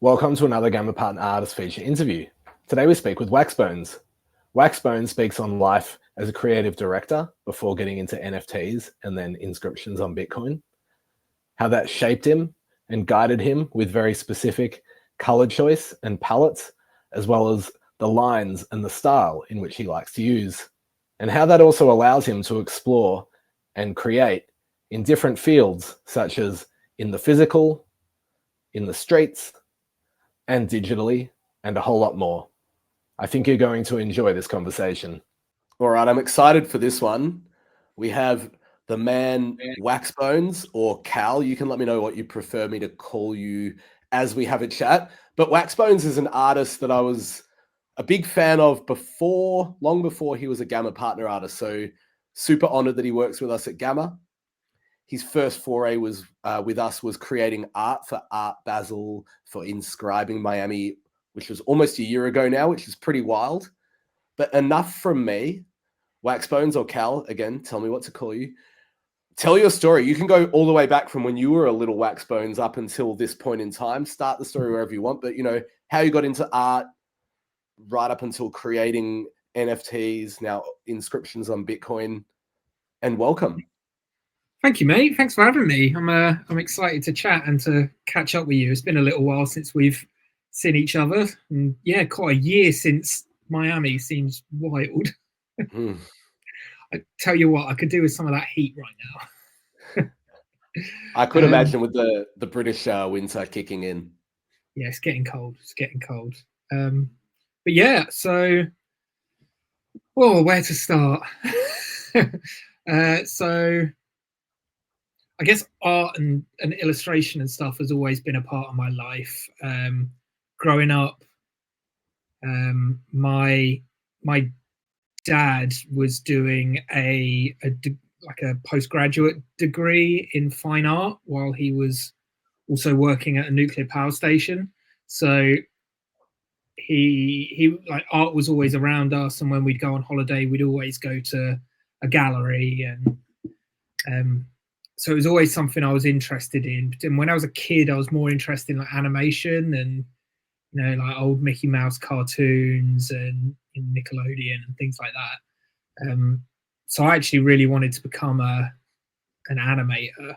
Welcome to another Gamma Partner Artist Feature interview. Today we speak with Waxbones. Waxbones speaks on life as a creative director before getting into NFTs and then inscriptions on Bitcoin, how that shaped him and guided him with very specific color choice and palettes, as well as the lines and the style in which he likes to use, and how that also allows him to explore and create in different fields, such as in the physical, in the streets, and digitally, and a whole lot more. I think you're going to enjoy this conversation. All right, I'm excited for this one. We have the man Waxbones, or Cal. You can let me know what you prefer me to call you as we have a chat. But Waxbones is an artist that I was a big fan of long before he was a Gamma Partner artist. So super honored that he works with us at Gamma. His first foray was with us was creating art for Art Basel for Inscribing Miami, which was almost a year ago now, which is pretty wild. But enough from me. Waxbones, or Cal, again, tell me what to call you. Tell your story. You can go all the way back from when you were a little Waxbones up until this point in time. Start the story wherever you want, but how you got into art right up until creating NFTs, now inscriptions on Bitcoin, and welcome. Thank you, mate. Thanks for having me. I'm excited to chat and to catch up with you. It's been a little while since we've seen each other, and quite a year since Miami. Seems wild. I tell you what, I could do with some of that heat right now. I could imagine with the British winter kicking in. Yeah, it's getting cold. But yeah, so where to start? So I guess art and illustration and stuff has always been a part of my life. Growing up, my dad was doing a postgraduate degree in fine art while he was also working at a nuclear power station. So he like art was always around us, and when we'd go on holiday, we'd always go to a gallery, and so it was always something I was interested in. And when I was a kid, I was more interested in like animation and like old Mickey Mouse cartoons and in Nickelodeon and things like that. So I actually really wanted to become an animator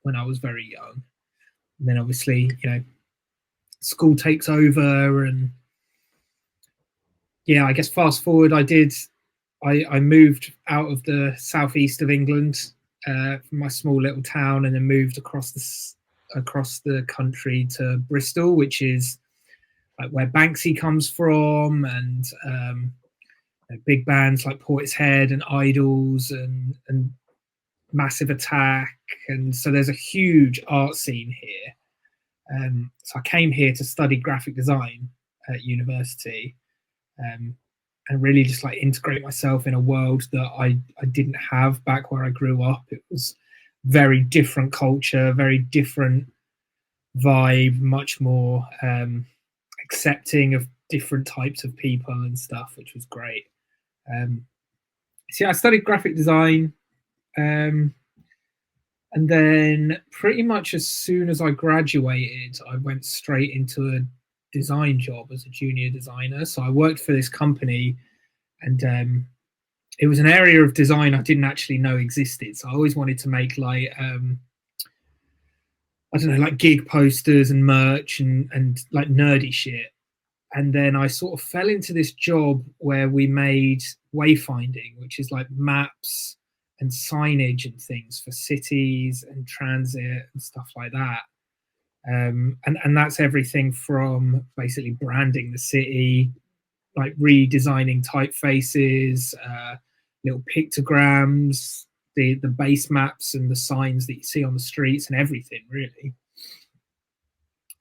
when I was very young. And then obviously, school takes over, and I guess fast forward, I moved out of the southeast of England from my small little town, and then moved across the country to Bristol, which is like where Banksy comes from, and big bands like Portishead and Idols and Massive Attack, and so there's a huge art scene here. So I came here to study graphic design at university, and really just like integrate myself in a world that I didn't have back where I grew up. It was very different culture, very different vibe, much more accepting of different types of people and stuff, which was great. So I studied graphic design, and then pretty much as soon as I graduated, I went straight into a design job as a junior designer. So I worked for this company, and it was an area of design I didn't actually know existed. So I always wanted to make like like gig posters and merch and like nerdy shit. And then I sort of fell into this job where we made wayfinding, which is like maps and signage and things for cities and transit and stuff like that. And that's everything from basically branding the city, like redesigning typefaces, little pictograms, the base maps and the signs that you see on the streets, and everything really.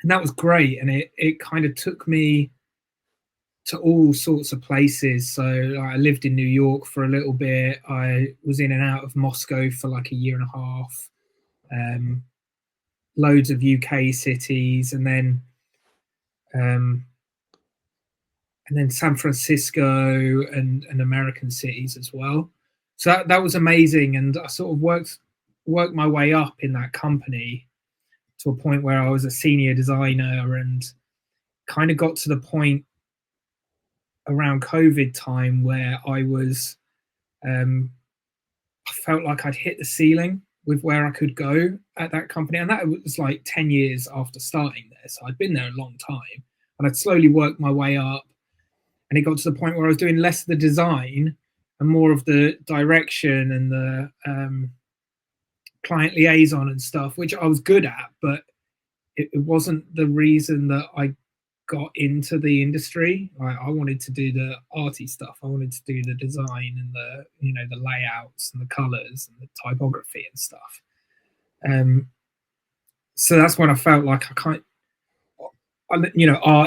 And that was great, and it kind of took me to all sorts of places. So I lived in New York for a little bit. I was in and out of Moscow for like a year and a half. Loads of UK cities, and then San Francisco and American cities as well. So that was amazing, and I sort of worked my way up in that company to a point where I was a senior designer, and kind of got to the point around COVID time where I felt like I'd hit the ceiling with where I could go at that company. And that was like 10 years after starting there. So I'd been there a long time, and I'd slowly worked my way up. And it got to the point where I was doing less of the design and more of the direction and the client liaison and stuff, which I was good at, but it wasn't the reason that I got into the industry. I wanted to do the arty stuff. I wanted to do the design and the, you know, the layouts and the colors and the typography and stuff. So that's when I felt like art,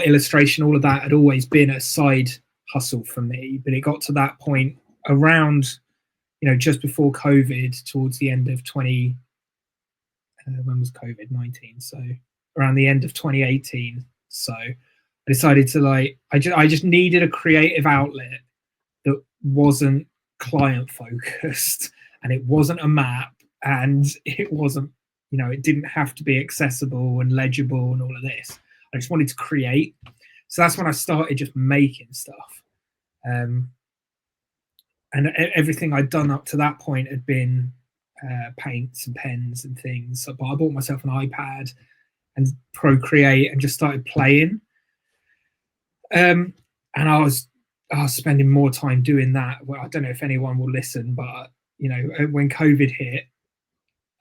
illustration, all of that had always been a side hustle for me. But it got to that point around, just before COVID, towards the end of when was COVID-19? So around the end of 2018. So I decided to I just needed a creative outlet that wasn't client focused, and it wasn't a map, and it wasn't, it didn't have to be accessible and legible and all of this. I just wanted to create. So that's when I started just making stuff. And everything I'd done up to that point had been paints and pens and things. But I bought myself an iPad and Procreate and just started playing. And I was spending more time doing that. Well, I don't know if anyone will listen, but when COVID hit,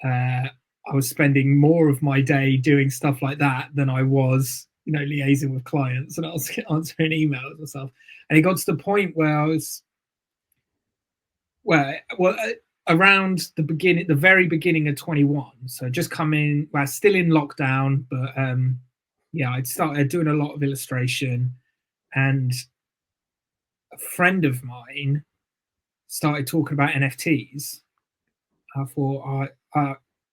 I was spending more of my day doing stuff like that than I was, liaising with clients, and I was answering emails and stuff. And it got to the point where I was, around the very beginning of 21. So just coming, still in lockdown, but I'd started doing a lot of illustration, and a friend of mine started talking about NFTs. I thought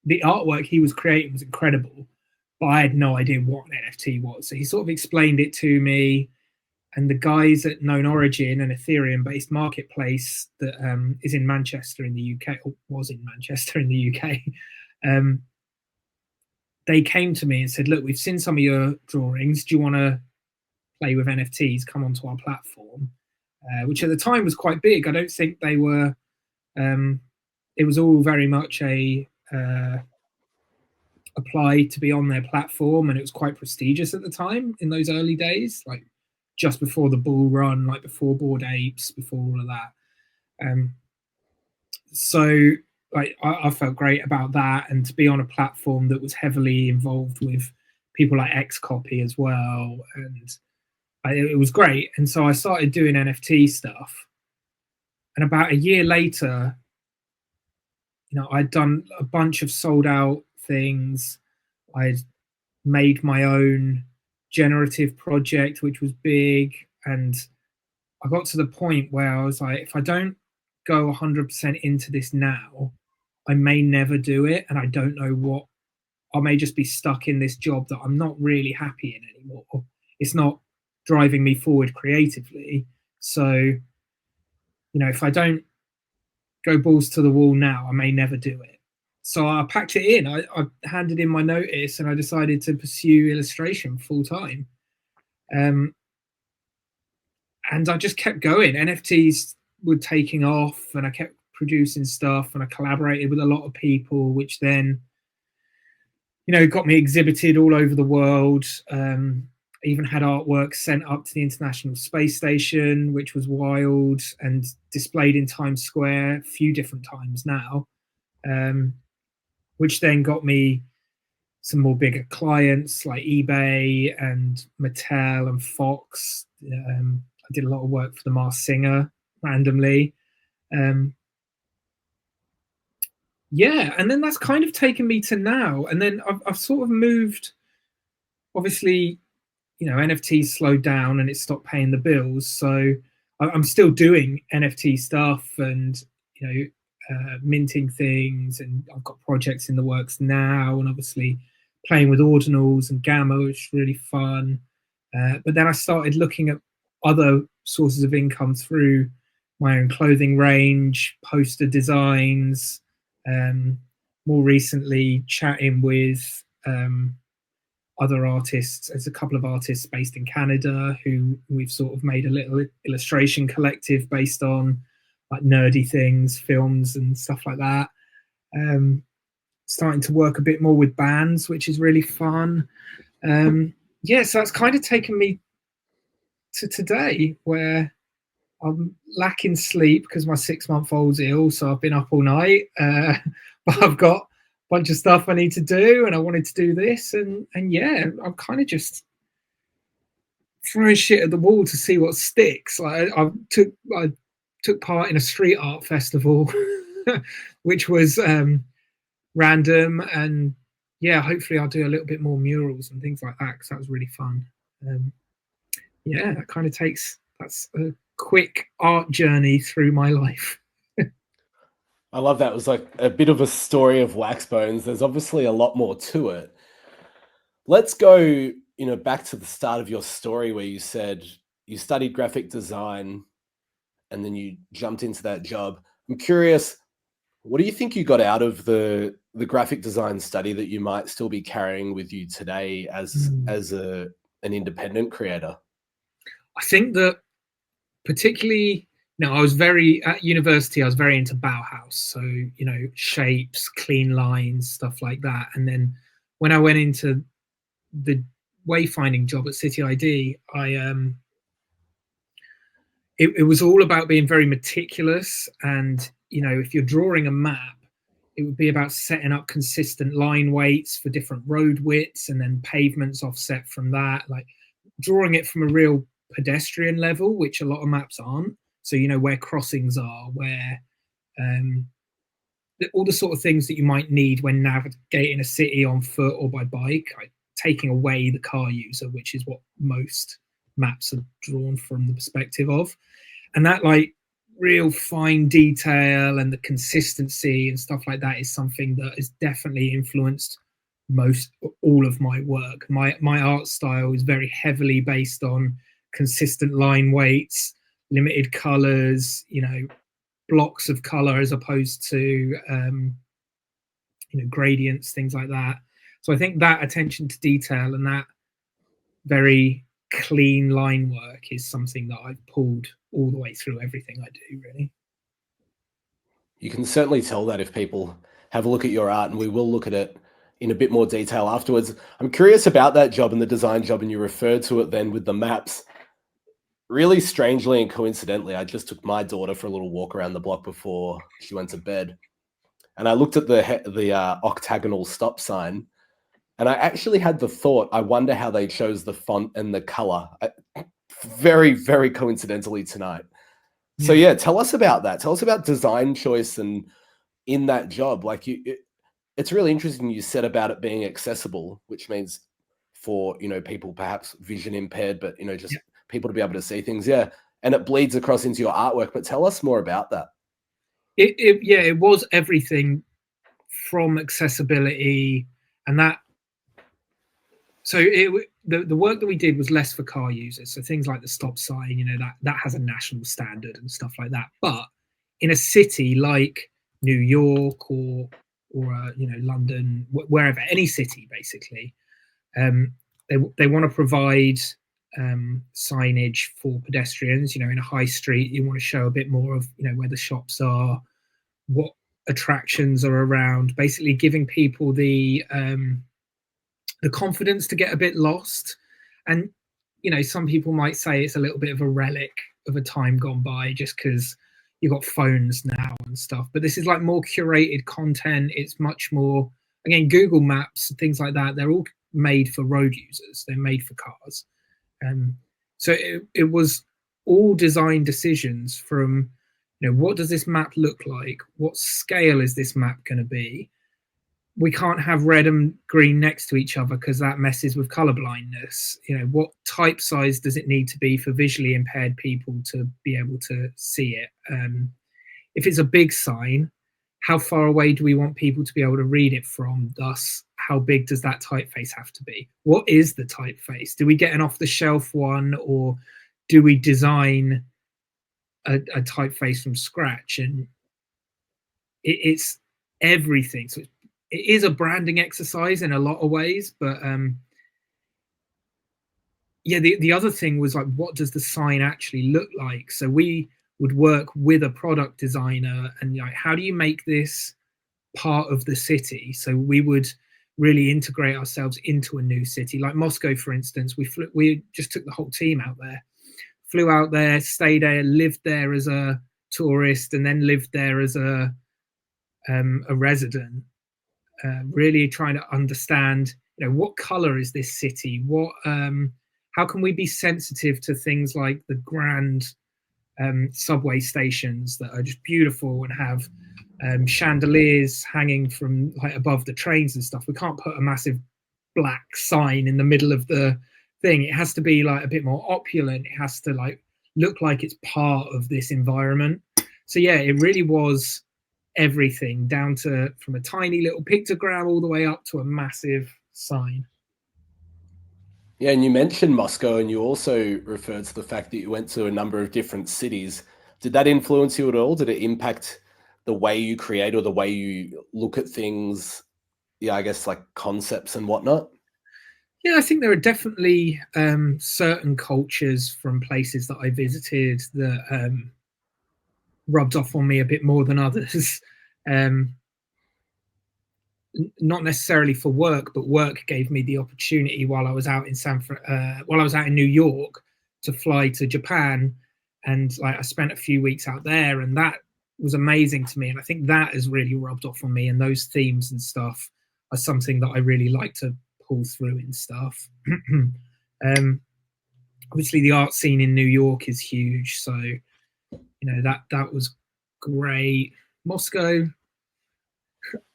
the artwork he was creating was incredible, but I had no idea what an NFT was. So he sort of explained it to me, and the guys at Known Origin, an Ethereum-based marketplace that is in Manchester in the UK, or was in Manchester in the UK, they came to me and said, "Look, we've seen some of your drawings. Do you want to play with NFTs? Come onto our platform," which at the time was quite big. I don't think they were. It was all very much a apply to be on their platform, and it was quite prestigious at the time in those early days, like just before the bull run, like before Bored Apes, before all of that. So I felt great about that, and to be on a platform that was heavily involved with people like Xcopy as well, and it was great. And so I started doing NFT stuff, and about a year later, I'd done a bunch of sold out things. I'd made my own generative project, which was big, and I got to the point where I was like, if I don't go 100% into this now, I may never do it, and I don't know what. I may just be stuck in this job that I'm not really happy in anymore. It's not driving me forward creatively. So, if I don't go balls to the wall now, I may never do it. So I packed it in. I handed in my notice, and I decided to pursue illustration full time. And I just kept going. NFTs were taking off, and I kept producing stuff, and I collaborated with a lot of people, which then, got me exhibited all over the world. I even had artwork sent up to the International Space Station, which was wild, and displayed in Times Square a few different times now, which then got me some more bigger clients like eBay and Mattel and Fox. I did a lot of work for the Masked Singer randomly. And then that's kind of taken me to now. And then I've sort of moved, obviously, NFTs slowed down and it stopped paying the bills. So I'm still doing NFT stuff and, minting things, and I've got projects in the works now, and obviously playing with ordinals and gamma, which is really fun. But then I started looking at other sources of income through my own clothing range, poster designs, more recently chatting with other artists. There's a couple of artists based in Canada who we've sort of made a little illustration collective based on like nerdy things, films and stuff like that. Starting to work a bit more with bands, which is really fun. Yeah, so that's kind of taken me to today, where I'm lacking sleep because my 6-month-old's ill, so I've been up all night. But I've got a bunch of stuff I need to do, and I wanted to do this, and yeah, I'm kind of just throwing shit at the wall to see what sticks. Like I took part in a street art festival, which was random, and yeah, hopefully I'll do a little bit more murals and things like that because that was really fun. Yeah, that kind of that's a quick art journey through my life. I love that. It was like a bit of a story of Waxbones. There's obviously a lot more to it. Let's go, back to the start of your story where you said you studied graphic design and then you jumped into that job. I'm curious, what do you think you got out of the graphic design study that you might still be carrying with you today as an independent creator? I think that particularly I was at university, I was very into Bauhaus. So, shapes, clean lines, stuff like that. And then when I went into the wayfinding job at City ID, it was all about being very meticulous. And, if you're drawing a map, it would be about setting up consistent line weights for different road widths and then pavements offset from that, like drawing it from a real pedestrian level, which a lot of maps aren't. So, where crossings are, where all the sort of things that you might need when navigating a city on foot or by bike, like taking away the car user, which is what most maps are drawn from the perspective of. And that like real fine detail and the consistency and stuff like that is something that has definitely influenced all of my work. My art style is very heavily based on consistent line weights, limited colors, blocks of color as opposed to gradients, things like that. So I think that attention to detail and that very clean line work is something that I've pulled all the way through everything I do, really. You can certainly tell that if people have a look at your art, and we will look at it in a bit more detail afterwards. I'm curious about that job and the design job, and you referred to it then with the maps. Really strangely and coincidentally, I just took my daughter for a little walk around the block before she went to bed, and I looked at the octagonal stop sign, and I actually had the thought, I wonder how they chose the font and the color. Very, very coincidentally tonight. So yeah, tell us about that. Tell us about design choice and in that job. Like it's really interesting you said about it being accessible, which means for, people perhaps vision impaired, but, just people to be able to see things. Yeah. And it bleeds across into your artwork, but tell us more about that. It was everything from accessibility and that. So the work that we did was less for car users. So things like the stop sign, that has a national standard and stuff like that. But in a city like New York or London, wherever, any city basically, they want to provide signage for pedestrians. In a high street, you want to show a bit more of where the shops are, what attractions are around, basically giving people the confidence to get a bit lost. And some people might say it's a little bit of a relic of a time gone by just because you've got phones now and stuff, but this is like more curated content. It's much more, again, Google Maps and things like that, they're all made for road users, they're made for cars. So it was all design decisions from what does this map look like, what scale is this map going to be. We can't have red and green next to each other because that messes with color blindness. What type size does it need to be for visually impaired people to be able to see it? If it's a big sign, how far away do we want people to be able to read it from? Thus, how big does that typeface have to be? What is the typeface? Do we get an off-the-shelf one, or do we design a typeface from scratch? And it's everything. So it is a branding exercise in a lot of ways, but yeah, the other thing was like, what does the sign actually look like? So we would work with a product designer and like, how do you make this part of the city? So we would really integrate ourselves into a new city, like Moscow, for instance. We just took the whole team out there, flew out there, stayed there, lived there as a tourist, and then lived there as a resident. Really trying to understand, what color is this city? What how can we be sensitive to things like the grand subway stations that are just beautiful and have chandeliers hanging from like above the trains and stuff? We can't put a massive black sign in the middle of the thing. It has to be like a bit more opulent. It has to like look like it's part of this environment. So yeah, it really was everything, down to from a tiny little pictogram all the way up to a massive sign. Yeah, and you mentioned Moscow, and you also referred to the fact that you went to a number of different cities. Did that influence you at all? Did it impact the way you create or the way you look at things? Yeah, I guess like concepts and whatnot. Yeah, I think there are definitely certain cultures from places that I visited that rubbed off on me a bit more than others. Not necessarily for work, but work gave me the opportunity while I was out in while I was out in New York to fly to Japan, and like I spent a few weeks out there, and that was amazing to me. And I think that has really rubbed off on me. And those themes and stuff are something that I really like to pull through in stuff. Obviously, the art scene in New York is huge, so that was great. Moscow,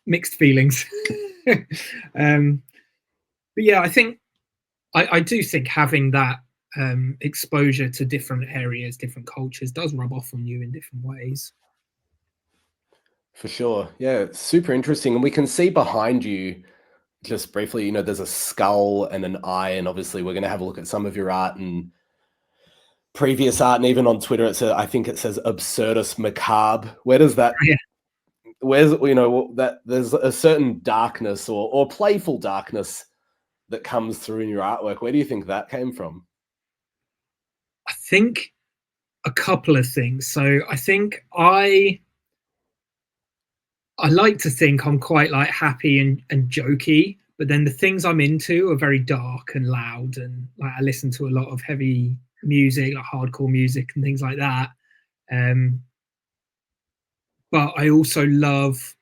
mixed feelings. But yeah, I think I do think having that exposure to different areas, different cultures, does rub off on you in different ways. For sure. Yeah, it's super interesting. And we can see behind you, just briefly, there's a skull and an eye. And obviously, we're going to have a look at some of your art and previous art. And even on Twitter, I think it says absurdus macabre. Where does that? Yeah. Where's that there's a certain darkness or playful darkness that comes through in your artwork. Where do you think that came from? I think a couple of things. So I think I like to think I'm quite like happy and jokey, but then the things I'm into are very dark and loud, and like I listen to a lot of heavy music, like hardcore music and things like that. But I also love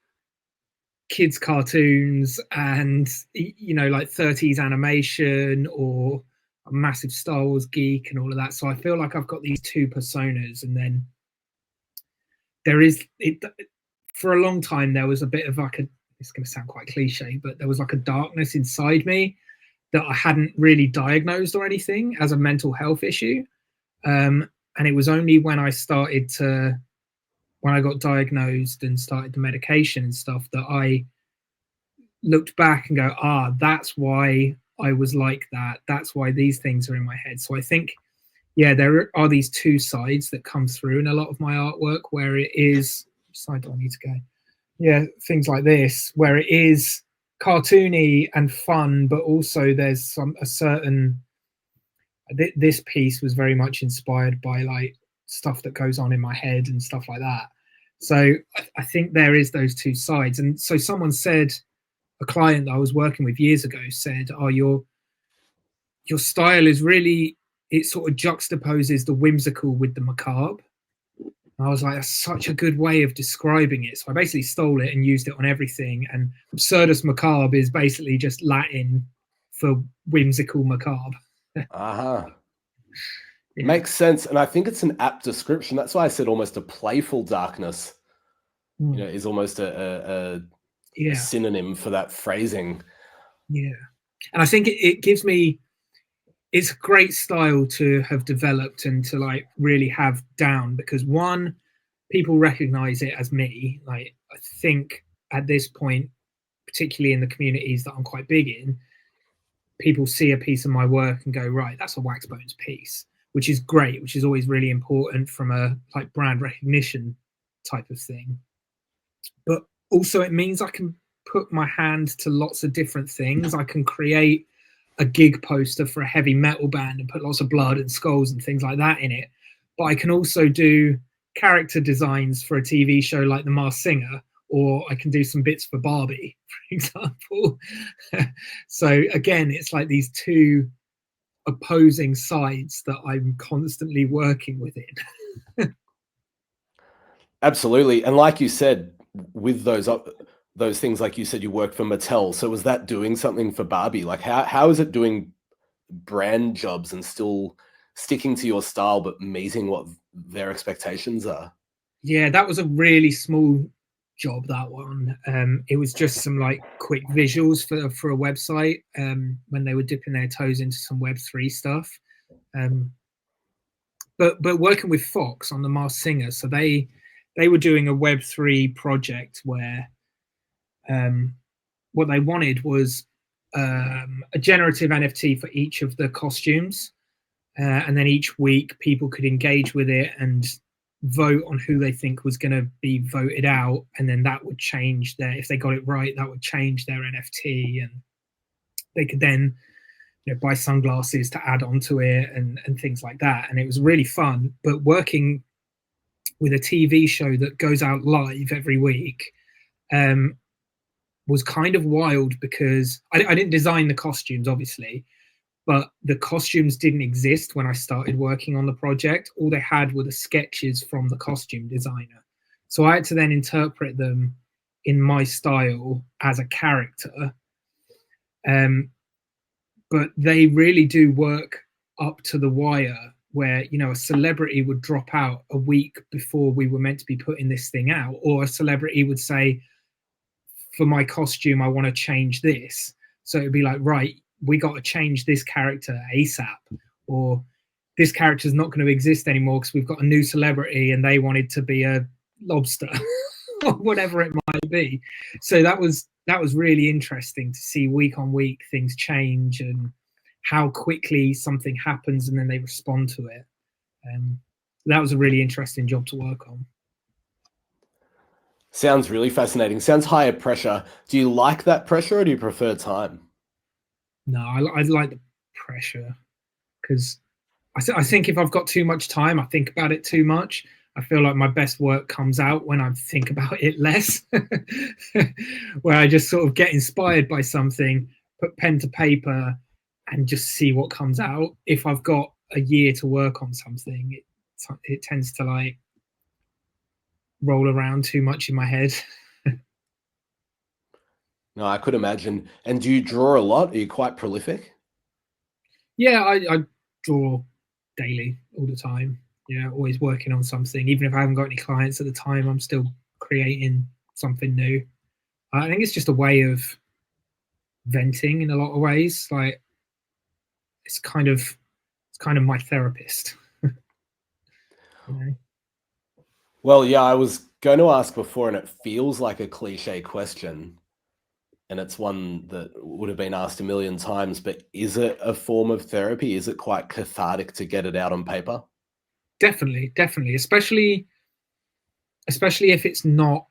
kids cartoons and like 30s animation, or a massive Star Wars geek and all of that. So I feel like I've got these two personas, and then there is it for a long time there was a bit of like it's going to sound quite cliche, but there was like a darkness inside me that I hadn't really diagnosed or anything as a mental health issue. And it was only when I got diagnosed and started the medication and stuff that I looked back and go, that's why I was like that. That's why these things are in my head. So I think, yeah, there are these two sides that come through in a lot of my artwork, where it is, which side do I need to go? Yeah, things like this, where it is cartoony and fun, but also there's a certain, this piece was very much inspired by like stuff that goes on in my head and stuff like that. So I think there is those two sides. And so someone said, a client that I was working with years ago said, your style is really, it sort of juxtaposes the whimsical with the macabre. And I was like, that's such a good way of describing it. So I basically stole it and used it on everything. And absurdus macabre is basically just Latin for whimsical macabre. Yeah. Makes sense. And I think it's an apt description. That's why I said almost a playful darkness, is almost a synonym for that phrasing. Yeah. And I think it gives me, it's a great style to have developed and to like really have down, because one, people recognize it as me. Like I think at this point, particularly in the communities that I'm quite big in, people see a piece of my work and go, right, that's a Waxbones piece, which is great, which is always really important from a like brand recognition type of thing. But also it means I can put my hand to lots of different things. I can create a gig poster for a heavy metal band and put lots of blood and skulls and things like that in it. But I can also do character designs for a TV show like The Masked Singer, or I can do some bits for Barbie, for example. So again, it's like these two opposing sides that I'm constantly working within. Absolutely. And like you said, with those things, like you said, you worked for Mattel. So was that doing something for Barbie? Like how is it doing brand jobs and still sticking to your style, but meeting what their expectations are? Yeah, that was a really small job, that one. It was just some like quick visuals for a website when they were dipping their toes into some Web3 stuff. But working with Fox on The Masked Singer, so they were doing a Web3 project where what they wanted was a generative NFT for each of the costumes, and then each week people could engage with it and vote on who they think was going to be voted out, and then that would change their, if they got it right, that would change their NFT, and they could then buy sunglasses to add onto it and things like that. And it was really fun. But working with a TV show that goes out live every week was kind of wild, because I didn't design the costumes, obviously, but the costumes didn't exist when I started working on the project. All they had were the sketches from the costume designer. So I had to then interpret them in my style as a character. But they really do work up to the wire, where, a celebrity would drop out a week before we were meant to be putting this thing out, or a celebrity would say, for my costume, I want to change this. So it'd be like, right, we got to change this character ASAP, or this character is not going to exist anymore because we've got a new celebrity and they wanted to be a lobster, or whatever it might be. So that was really interesting to see week on week things change and how quickly something happens and then they respond to it. That was a really interesting job to work on. Sounds really fascinating. Sounds higher pressure. Do you like that pressure, or do you prefer time? No, I like the pressure, because I think if I've got too much time, I think about it too much. I feel like my best work comes out when I think about it less, where I just sort of get inspired by something, put pen to paper, and just see what comes out. If I've got a year to work on something, it tends to like roll around too much in my head. No, I could imagine. And do you draw a lot? Are you quite prolific? Yeah, I draw daily, all the time. Always working on something. Even if I haven't got any clients at the time, I'm still creating something new. I think it's just a way of venting in a lot of ways. Like it's kind of my therapist. Well, yeah, I was going to ask before, and it feels like a cliche question, and it's one that would have been asked a million times, but is it a form of therapy? Is it quite cathartic to get it out on paper? Definitely. Especially if it's not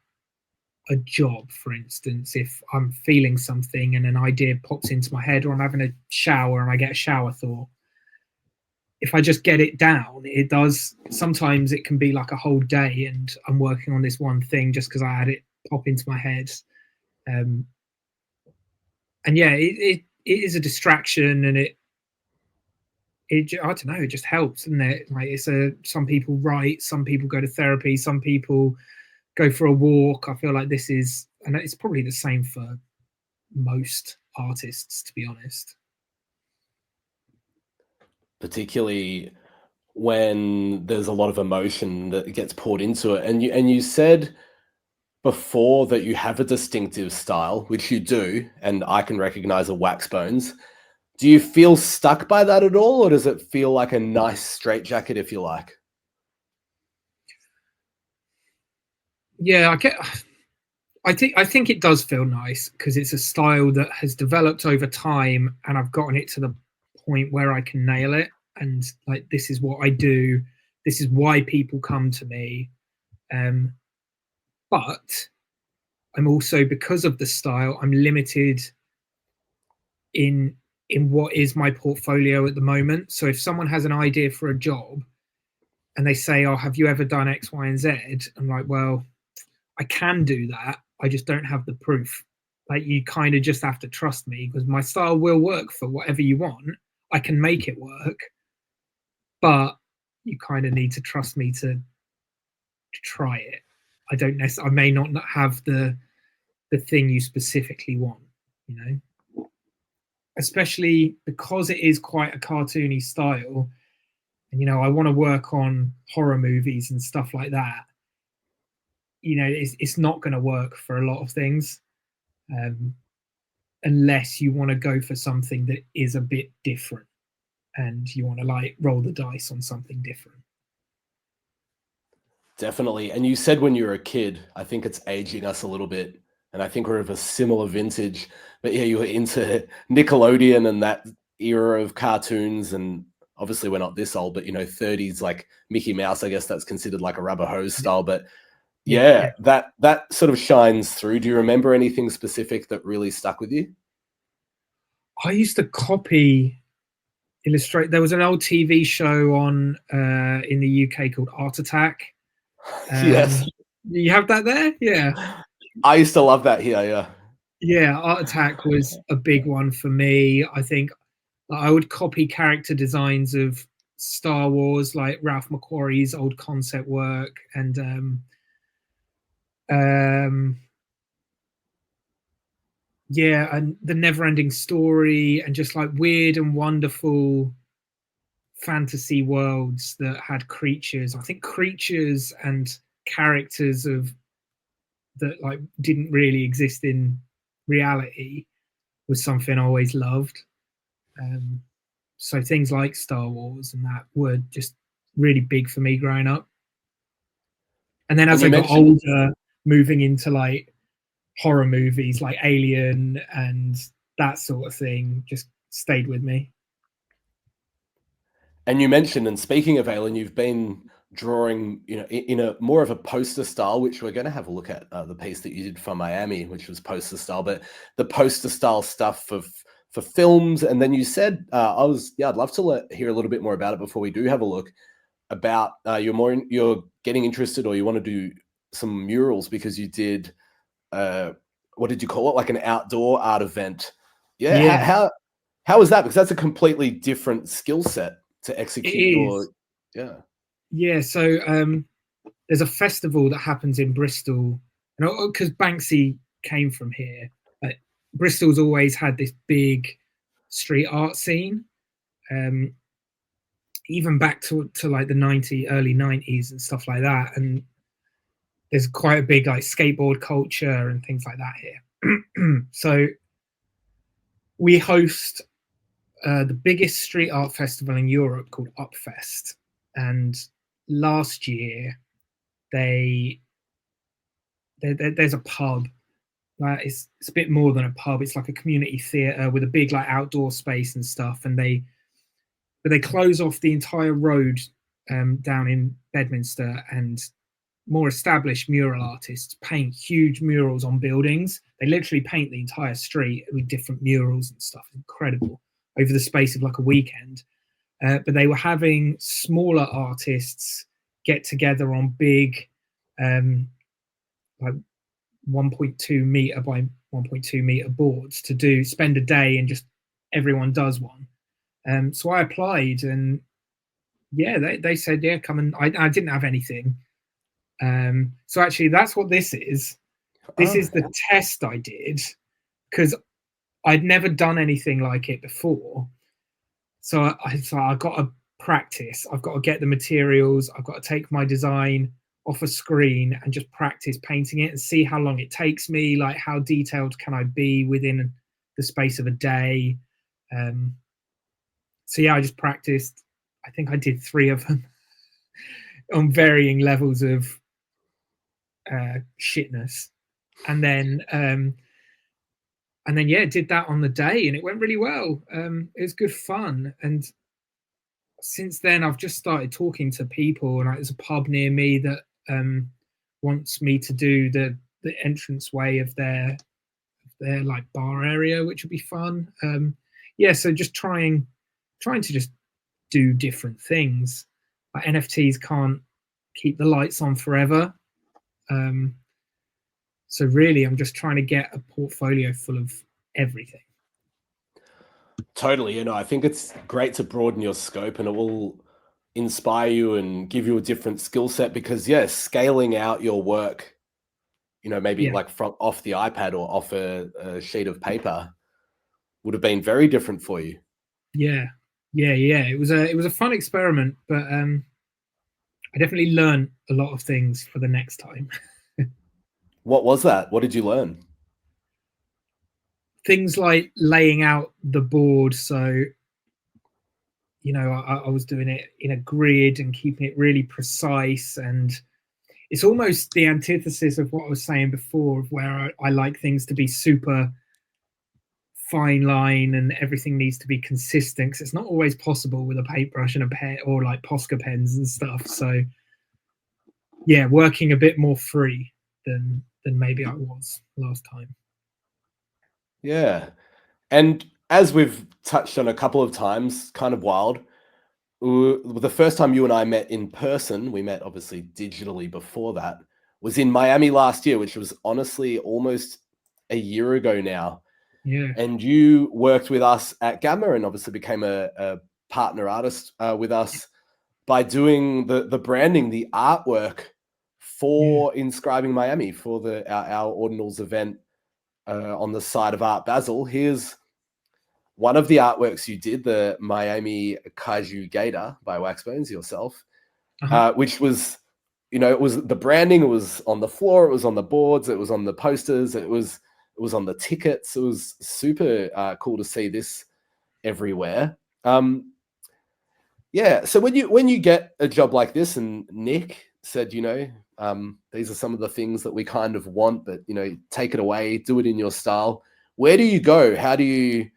a job, for instance. If I'm feeling something and an idea pops into my head, or I'm having a shower and I get a shower thought, if I just get it down, it does. Sometimes it can be like a whole day and I'm working on this one thing just because I had it pop into my head. And yeah, it is a distraction, and it I don't know, it just helps, isn't it? Like some people write, some people go to therapy, some people go for a walk. I feel like this is, and it's probably the same for most artists, to be honest. Particularly when there's a lot of emotion that gets poured into it. And you said before that you have a distinctive style, which you do, and I can recognize a Waxbones. Do you feel stuck by that at all, or does it feel like a nice straitjacket, if you like? Yeah, I think it does feel nice, because it's a style that has developed over time, and I've gotten it to the point where I can nail it. And like, this is what I do. This is why people come to me. But I'm also, because of the style, I'm limited in in what is my portfolio at the moment. So if someone has an idea for a job and they say, oh, have you ever done X, Y, and Z? I'm like, well, I can do that. I just don't have the proof. Like, you kind of just have to trust me, because my style will work for whatever you want. I can make it work, but you kind of need to trust me to try it. I don't necessarily, I may not have the thing you specifically want, you know, especially because it is quite a cartoony style. And, you know, I want to work on horror movies and stuff like that. You know, it's not going to work for a lot of things, unless you want to go for something that is a bit different and you want to like roll the dice on something different. Definitely. And you said when you were a kid, I think it's aging us a little bit. And I think we're of a similar vintage. But yeah, you were into Nickelodeon and that era of cartoons. And obviously we're not this old, but, you know, 30s, like Mickey Mouse, I guess that's considered like a rubber hose style. But yeah. that sort of shines through. Do you remember anything specific that really stuck with you? I used to copy illustrate. There was an old TV show on in the UK called Art Attack. Yes. You have that there? Yeah. I used to love that here, yeah. Yeah, Art Attack was a big one for me. I think I would copy character designs of Star Wars, like Ralph McQuarrie's old concept work, and yeah, and the Never-Ending Story, and just like weird and wonderful fantasy worlds that had creatures. I think creatures and characters of that like didn't really exist in reality was something I always loved. So things like Star Wars and that were just really big for me growing up. And then as I got older, moving into like horror movies like Alien and that sort of thing just stayed with me. And you mentioned, and speaking of Alien, you've been drawing, you know, in a more of a poster style, which we're going to have a look at the piece that you did for Miami, which was poster style, but the poster style stuff for films. And then you said, I'd love to hear a little bit more about it before we do have a look about you're getting interested, or you want to do some murals because you did, what did you call it? Like an outdoor art event. Yeah. How was that? Because that's a completely different skill set to execute. Yeah. So there's a festival that happens in Bristol, and because Banksy came from here, Bristol's always had this big street art scene, even back to like the early 90s and stuff like that. And there's quite a big like skateboard culture and things like that here. So we host the biggest street art festival in Europe called Upfest. And last year, there's a pub. It's a bit more than a pub. It's like a community theatre with a big like outdoor space and stuff. And they close off the entire road down in Bedminster, and more established mural artists paint huge murals on buildings. They literally paint the entire street with different murals and stuff. Incredible. Over the space of like a weekend. But they were having smaller artists get together on big, like 1.2 meter by 1.2 meter boards to spend a day, and just everyone does one. So I applied, and yeah, they said, yeah, come. And I didn't have anything. So actually that's what this is. This is the test I did, because I'd never done anything like it before. So I got to practice. I've got to get the materials. I've got to take my design off a screen and just practice painting it and see how long it takes me. Like, how detailed can I be within the space of a day? So yeah, I just practiced. I think I did 3 of them on varying levels of shitness, and then yeah, did that on the day, and it went really well. It was good fun, and since then I've just started talking to people, and like, there's a pub near me that wants me to do the entranceway of their like bar area, which would be fun. yeah, so just trying to just do different things. Like NFTs can't keep the lights on forever. So really, I'm just trying to get a portfolio full of everything. Totally. I think it's great to broaden your scope, and it will inspire you and give you a different skill set because, yes, scaling out your work, maybe like from off the iPad or off a sheet of paper would have been very different for you. Yeah. It was a fun experiment, but I definitely learned a lot of things for the next time. What was that? What did you learn? Things like laying out the board. So, I was doing it in a grid and keeping it really precise. And it's almost the antithesis of what I was saying before, of where I like things to be super fine line and everything needs to be consistent, because it's not always possible with a paintbrush and a pen or like Posca pens and stuff. So yeah, working a bit more free than maybe I was last time. Yeah. And as we've touched on a couple of times, kind of wild, the first time you and I met in person, we met obviously digitally before that, was in Miami last year, which was honestly almost a year ago now. Yeah. And you worked with us at Gamma and obviously became a partner artist with us by doing the branding, the artwork for Inscribing Miami, for our Ordinals event on the side of Art Basel. Here's one of the artworks you did, the Miami Kaiju Gator by Waxbones yourself, which was, it was the branding. It was on the floor. It was on the boards. It was on the posters. It was on the tickets. It was super cool to see this everywhere. Yeah. So when you get a job like this, and Nick said, these are some of the things that we kind of want, but take it away, do it in your style. Where do you go? How do you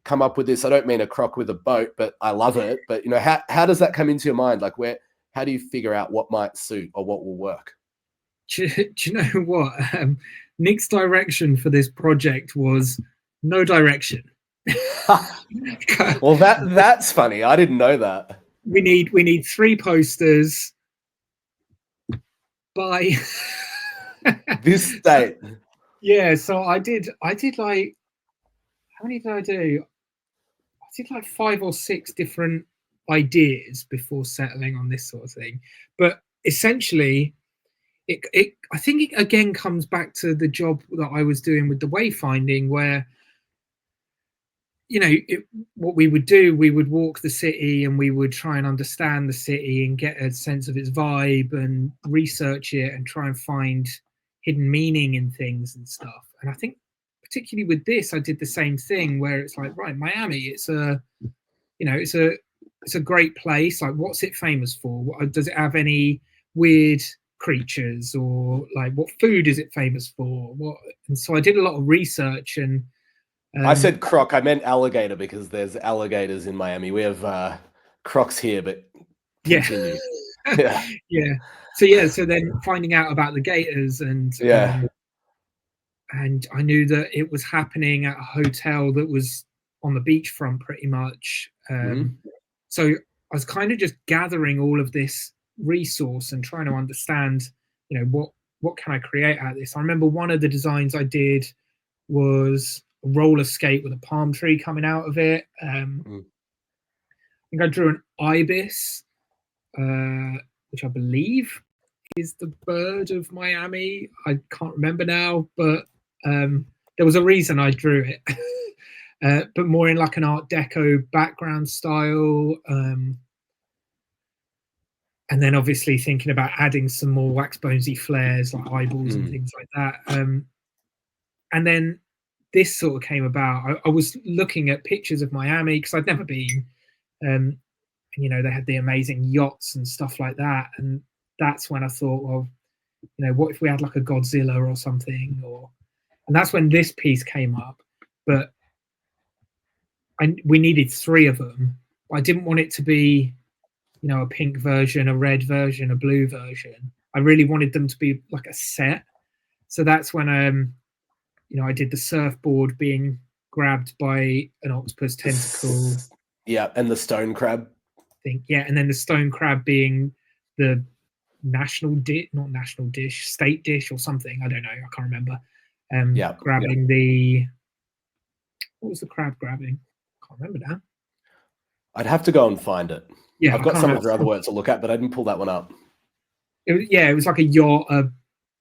come up with this? I don't mean a croc with a boat, but I love it. But how does that come into your mind? Like how do you figure out what might suit or what will work? Do you know what? Nick's direction for this project was no direction. Well, that's funny. I didn't know that. We need 3 posters by this date. Yeah, so I did like, how many did I do? I did like 5 or 6 different ideas before settling on this sort of thing. But essentially, it I think it again comes back to the job that I was doing with the wayfinding, where what we would do, we would walk the city and we would try and understand the city and get a sense of its vibe and research it and try and find hidden meaning in things and stuff. And I think particularly with this, I did the same thing, where it's like, right, Miami, it's a great place. Like, what's it famous for? Does it have any weird creatures, or like what food is it famous for? And so I did a lot of research. And I said croc, I meant alligator, because there's alligators in Miami. We have crocs here, but continue. Yeah. So then finding out about the gators, and and I knew that it was happening at a hotel that was on the beachfront pretty much. So I was kind of just gathering all of this resource and trying to understand, what can I create out of this? I remember one of the designs I did was a roller skate with a palm tree coming out of it. I think I drew an ibis, which I believe is the bird of Miami. I can't remember now, but there was a reason I drew it. But more in like an Art Deco background style. And then obviously thinking about adding some more Waxbonesy flares, like eyeballs and things like that. And then this sort of came about. I was looking at pictures of Miami because I'd never been. And, they had the amazing yachts and stuff like that. And that's when I thought, well, what if we had like a Godzilla or something? And that's when this piece came up. But we needed 3 of them. I didn't want it to be, a pink version, a red version, a blue version. I really wanted them to be like a set. So that's when I did the surfboard being grabbed by an octopus tentacle. Yeah, and the stone crab. Thing. Yeah, and then the stone crab being the state dish or something. I don't know. I can't remember. Grabbing the, what was the crab grabbing? I can't remember now. I'd have to go and find it. Yeah, I've got some of your other words to look at, but I didn't pull that one up. It was like a yacht.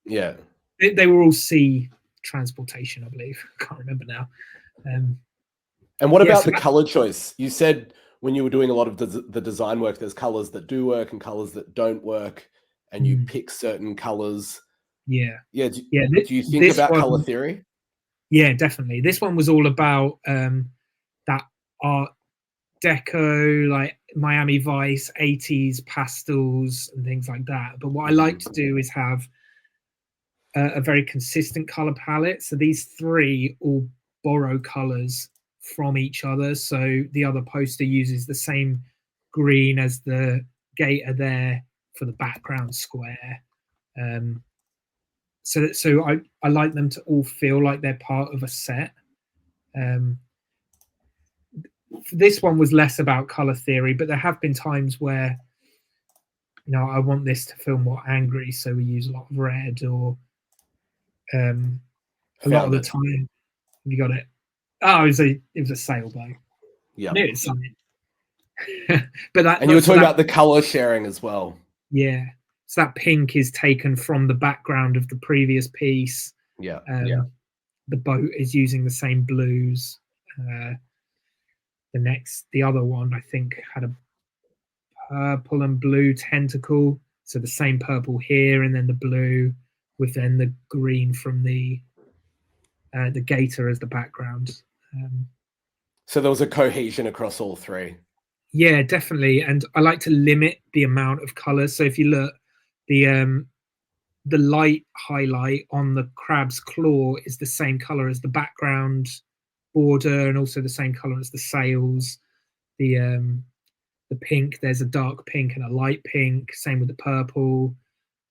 Yeah. They were all sea transportation, I believe. I can't remember now. And what about the color choice? You said when you were doing a lot of the design work, there's colors that do work and colors that don't work, and you pick certain colors. Yeah. Yeah. Do you think about color theory? Yeah, definitely. This one was all about that art deco, like Miami Vice, 80s pastels and things like that. But what I like to do is have a very consistent color palette. So these three all borrow colors from each other. So the other poster uses the same green as the gator there for the background square. So I like them to all feel like they're part of a set. This one was less about color theory, but there have been times where, you know, I want this to feel more angry, so we use a lot of red, or a lot of the time. You got it. Oh, it was a sailboat. Yeah, knew it was something. But that, and you were talking about the color sharing as well. Yeah, so that pink is taken from the background of the previous piece. Yeah, the boat is using the same blues. The other one I think had a purple and blue tentacle, so the same purple here, and then the blue with then the green from the gator as the background. So there was a cohesion across all three. Yeah, definitely. And I like to limit the amount of colors. So if you look, the light highlight on the crab's claw is the same color as the background border, and also the same color as the sails. The pink, there's a dark pink and a light pink. Same with the purple.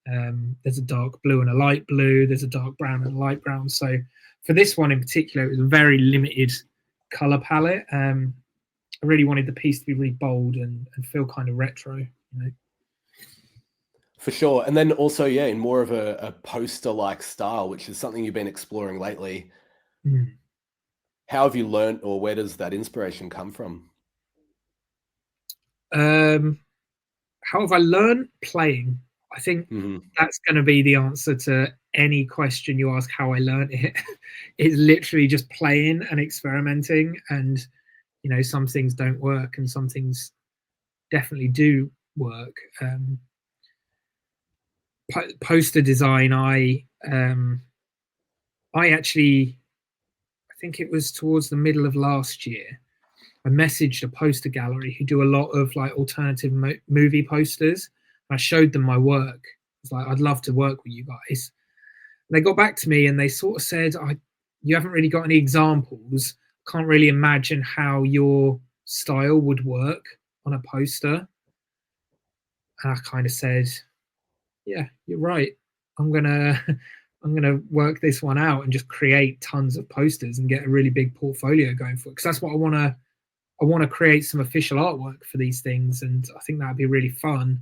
There's a dark blue and a light blue. There's a dark brown and a light brown. So for this one in particular, it was a very limited color palette. I really wanted the piece to be really bold and feel kind of retro, you know. For sure. And then also, yeah, in more of a poster-like style, which is something you've been exploring lately. How have you learned, or where does that inspiration come from? How have I learned? Playing. I think that's going to be the answer to any question you ask how I learned it. It's literally just playing and experimenting, and you know, some things don't work and some things definitely do work. Poster design, I think it was towards the middle of last year, I messaged a poster gallery who do a lot of like alternative movie posters. I showed them my work. I was like, I'd love to work with you guys. And they got back to me and they sort of said, you haven't really got any examples. Can't really imagine how your style would work on a poster. And I kind of said, yeah, you're right. I'm gonna work this one out and just create tons of posters and get a really big portfolio going for it. Because that's what I want to create some official artwork for these things, and I think that'd be really fun.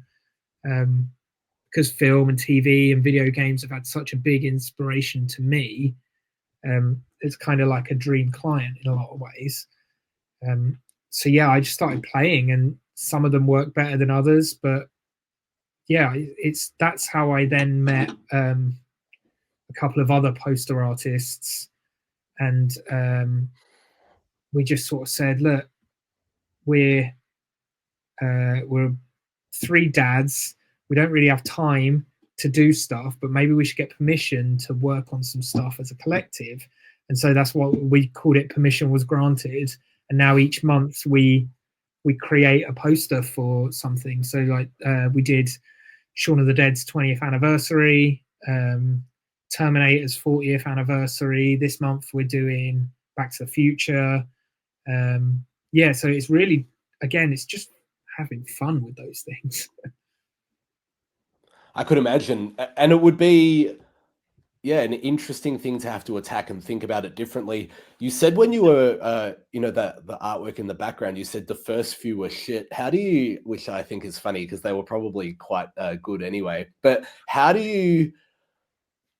Because film and TV and video games have had such a big inspiration to me. It's kind of like a dream client in a lot of ways. So yeah, I just started playing, and some of them work better than others, but yeah, that's how I then met a couple of other poster artists, and we just sort of said, look, we're three dads. We don't really have time to do stuff, but maybe we should get permission to work on some stuff as a collective. And so that's what we called it. Permission was granted. And now each month we create a poster for something. So like we did Shaun of the Dead's 20th anniversary, Terminator's 40th anniversary. This month we're doing Back to the Future. Yeah, so it's really, again, it's just having fun with those things. I could imagine. And it would be yeah, an interesting thing to have to attack and think about it differently. You said when you were, you know, the artwork in the background, you said the first few were shit. How do you, which I think is funny because they were probably quite good anyway, but how do you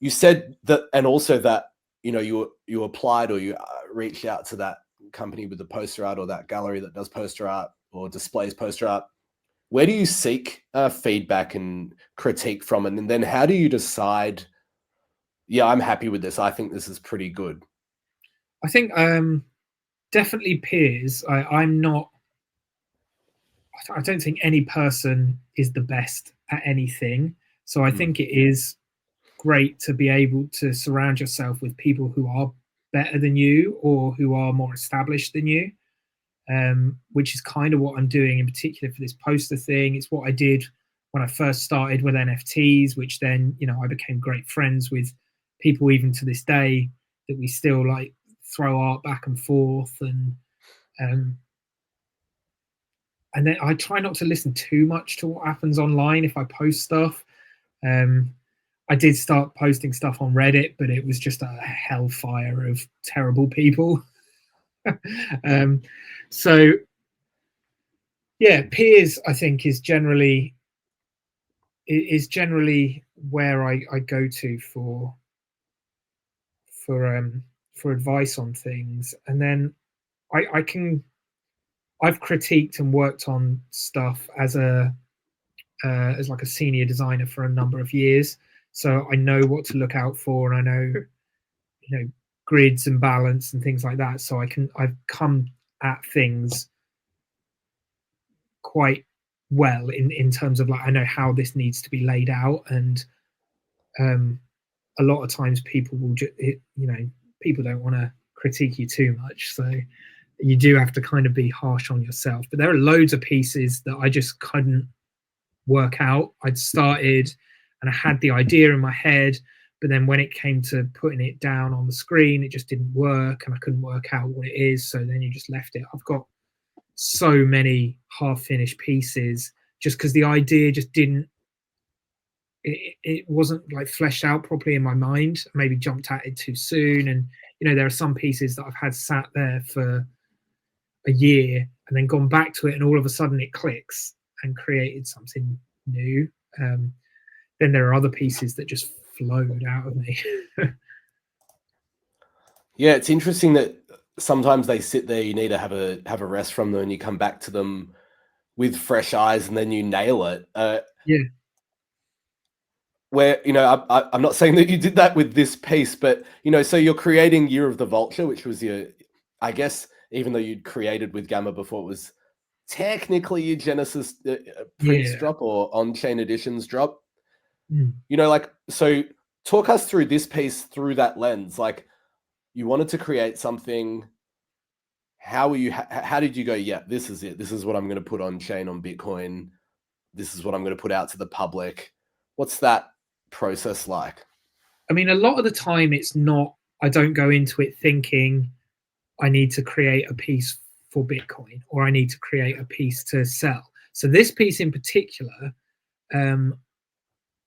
said that, and also that, you know, you applied or you reached out to that company with the poster art or that gallery that does poster art or displays poster art. Where do you seek feedback and critique from? And then how do you decide, yeah, I'm happy with this. I think this is pretty good. I think definitely peers. I'm not. I don't think any person is the best at anything. So I think it is great to be able to surround yourself with people who are better than you or who are more established than you, which is kind of what I'm doing in particular for this poster thing. It's what I did when I first started with NFTs, which then, you know, I became great friends with people even to this day that we still like throw art back and forth. And then I try not to listen too much to what happens online if I post stuff. I did start posting stuff on Reddit, but it was just a hellfire of terrible people. So yeah, peers I think is generally where I go to for advice on things. And then I've critiqued and worked on stuff as like a senior designer for a number of years, so I know what to look out for, and I know, you know, grids and balance and things like that. So I've come at things quite well in terms of like, I know how this needs to be laid out. And a lot of times people will you know, people don't want to critique you too much, so you do have to kind of be harsh on yourself. But there are loads of pieces that I just couldn't work out. I'd started and I had the idea in my head, but then when it came to putting it down on the screen, it just didn't work and I couldn't work out what it is. So then you just left it. I've got so many half-finished pieces just because the idea just didn't, it wasn't like fleshed out properly in my mind. I maybe jumped at it too soon. And, you know, there are some pieces that I've had sat there for a year and then gone back to it and all of a sudden it clicks and created something new. Then there are other pieces that just flowed out of me. Yeah, it's interesting that sometimes they sit there, you need to have a rest from them and you come back to them with fresh eyes and then you nail it. Yeah. Where, you know, I'm not saying that you did that with this piece, but, you know, so you're creating Year of the Vulture, which was your, I guess, even though you'd created with Gamma before, it was technically your Genesis prints drop or on-chain editions drop. You know, like, so talk us through this piece through that lens. Like, you wanted to create something. How were you? How did you go? Yeah, this is it. This is what I'm going to put on chain on Bitcoin. This is what I'm going to put out to the public. What's that process like? I mean, a lot of the time it's not, I don't go into it thinking I need to create a piece for Bitcoin or I need to create a piece to sell. So this piece in particular,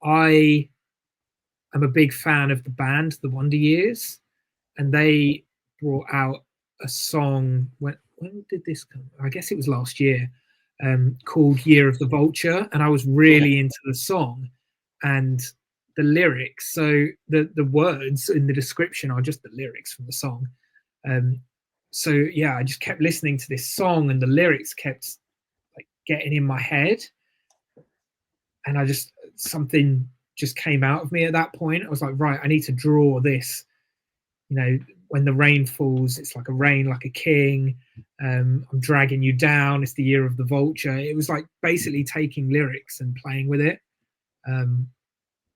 I am a big fan of the band, the Wonder Years, and they brought out a song. When did this come? I guess it was last year, called Year of the Vulture. And I was really into the song and the lyrics. So the words in the description are just the lyrics from the song. So yeah, I just kept listening to this song and the lyrics kept like getting in my head. And I just, something just came out of me at that point. I was like, right, I need to draw this. You know, when the rain falls, it's like a rain, like a king. I'm dragging you down. It's the year of the vulture. It was like basically taking lyrics and playing with it.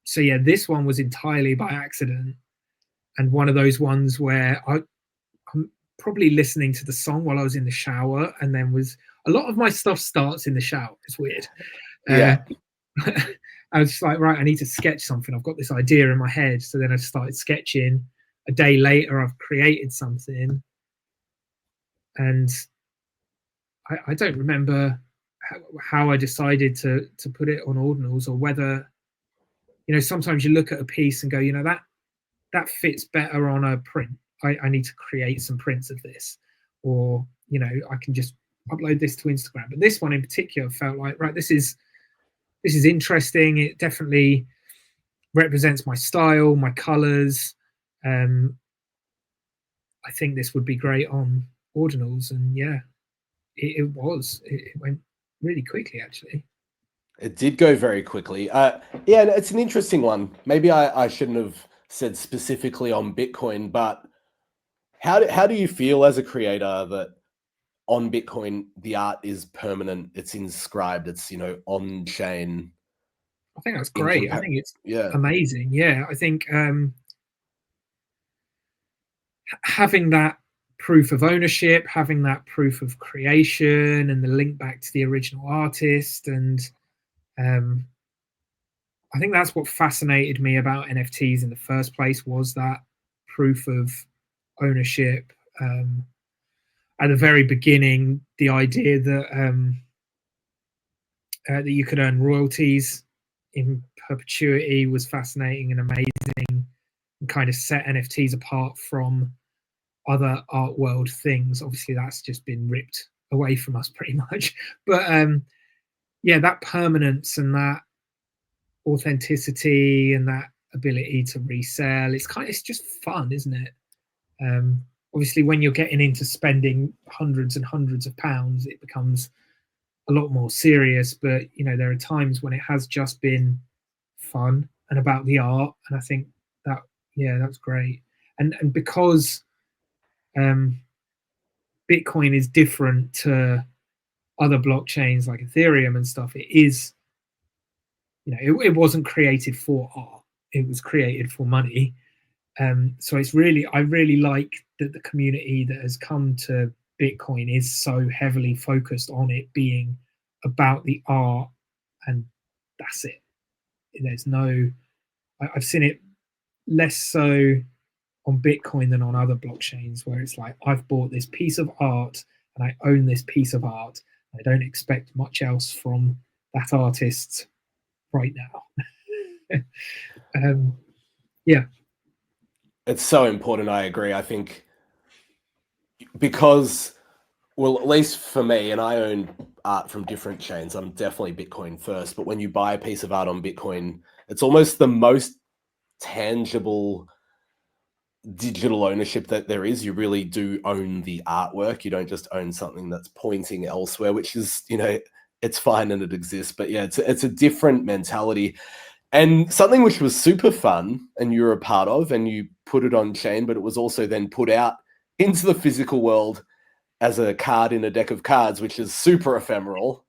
So yeah, this one was entirely by accident, and one of those ones where I'm probably listening to the song while I was in the shower, and then was a lot of my stuff starts in the shower. It's weird. Yeah. I was just like, right, I need to sketch something. I've got this idea in my head. So then I started sketching. A day later, I've created something. And I don't remember how I decided to put it on ordinals, or whether, you know, sometimes you look at a piece and go, you know, that fits better on a print. I need to create some prints of this, or I can just upload this to Instagram. But this one in particular felt like, right, this is interesting. It definitely represents my style, my colors. I think this would be great on ordinals, and yeah, it went really quickly, actually. It did go very quickly. Yeah, it's an interesting one. Maybe I shouldn't have said specifically on Bitcoin, but how do you feel as a creator that on Bitcoin the art is permanent, it's inscribed, it's on chain? I think that's great. I think it's yeah, amazing. Yeah, I think having that proof of ownership, having that proof of creation, and the link back to the original artist, and I think that's what fascinated me about NFTs in the first place, was that proof of ownership. At the very beginning, the idea that that you could earn royalties in perpetuity was fascinating and amazing, and kind of set NFTs apart from other art world things. Obviously, that's just been ripped away from us pretty much. But yeah, that permanence and that authenticity and that ability to resell, it's just fun, isn't it? Obviously, when you're getting into spending hundreds and hundreds of pounds, it becomes a lot more serious. But there are times when it has just been fun and about the art, and I think that, yeah, that's great. And because Bitcoin is different to other blockchains like Ethereum and stuff, it is, it wasn't created for art, it was created for money. So I really like that the community that has come to Bitcoin is so heavily focused on it being about the art, and that's it. There's no, I've seen it less so on Bitcoin than on other blockchains, where it's like, I've bought this piece of art and I own this piece of art. I don't expect much else from that artist right now. Yeah. It's so important. I agree. I think because, well, at least for me, and I own art from different chains, I'm definitely Bitcoin first. But when you buy a piece of art on Bitcoin, it's almost the most tangible digital ownership that there is. You really do own the artwork. You don't just own something that's pointing elsewhere, which is, it's fine and it exists. But yeah, it's a different mentality. And something which was super fun and you're a part of, and you put it on chain, but it was also then put out into the physical world as a card in a deck of cards, which is super ephemeral.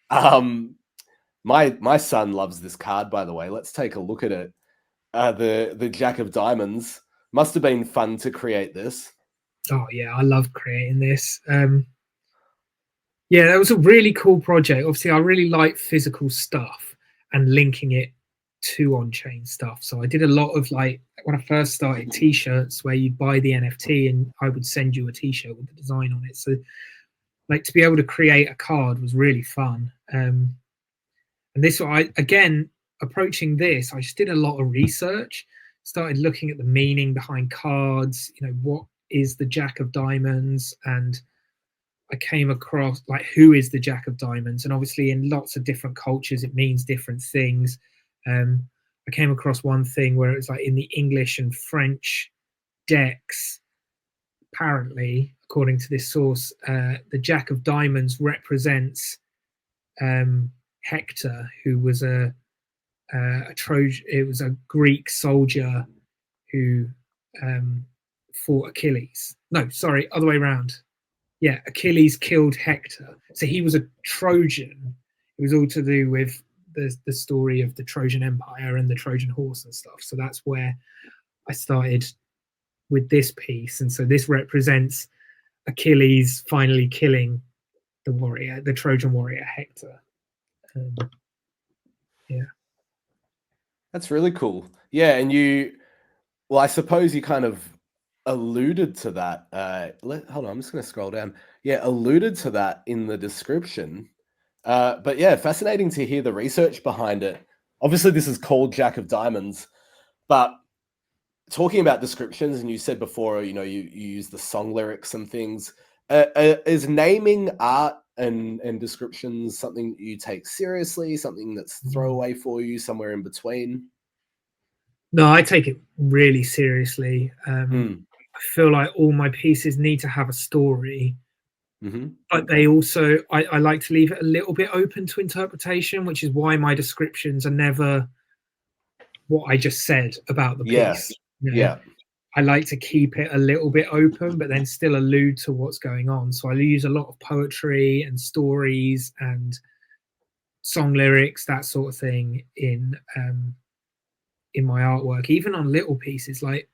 My son loves this card, by the way. Let's take a look at it. The Jack of Diamonds. Must have been fun to create this. Oh yeah, I love creating this. Yeah, that was a really cool project. Obviously, I really like physical stuff and linking it to on-chain stuff. So I did a lot of, like, when I first started, t-shirts where you'd buy the NFT and I would send you a t-shirt with the design on it. So like, to be able to create a card was really fun. And this, again, approaching this, I just did a lot of research, started looking at the meaning behind cards, what is the Jack of Diamonds, and I came across, like, who is the Jack of Diamonds? And obviously in lots of different cultures, it means different things. I came across one thing where it was like, in the English and French decks, apparently, according to this source, the Jack of Diamonds represents Hector, who was a Trojan. It was a Greek soldier who fought Achilles. No, sorry, other way around. Yeah, Achilles killed Hector, so he was a Trojan. It was all to do with the story of the Trojan Empire and the Trojan horse and stuff. So that's where I started with this piece, and so this represents Achilles finally killing the warrior, the Trojan warrior Hector. Yeah, That's really cool. Yeah, and well, I suppose you kind of alluded to that. Hold on, I'm just going to scroll down. Yeah, alluded to that in the description. But yeah, fascinating to hear the research behind it. Obviously, this is called Jack of Diamonds, but talking about descriptions, and you said before, you use the song lyrics and things. Is naming art and descriptions something that you take seriously, something that's throwaway for you, somewhere in between? No, I take it really seriously. I feel like all my pieces need to have a story, but they also, I like to leave it a little bit open to interpretation, which is why my descriptions are never what I just said about the piece. Yeah. I like to keep it a little bit open, but then still allude to what's going on. So I use a lot of poetry and stories and song lyrics, that sort of thing in my artwork, even on little pieces. Like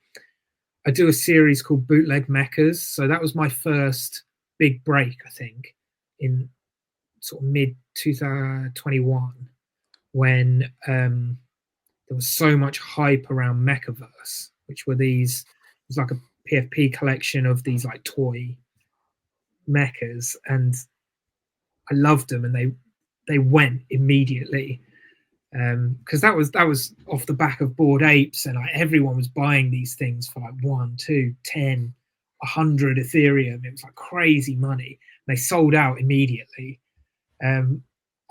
I do a series called Bootleg Mechas. So that was my first big break, I think, in sort of mid 2021, when there was so much hype around Mechaverse, which were these, it was like a PFP collection of these like toy mechas, and I loved them, and they went immediately, because that was off the back of Bored Apes, and like everyone was buying these things for like 1, 2, 10, 100 Ethereum. It was like crazy money. They sold out immediately, and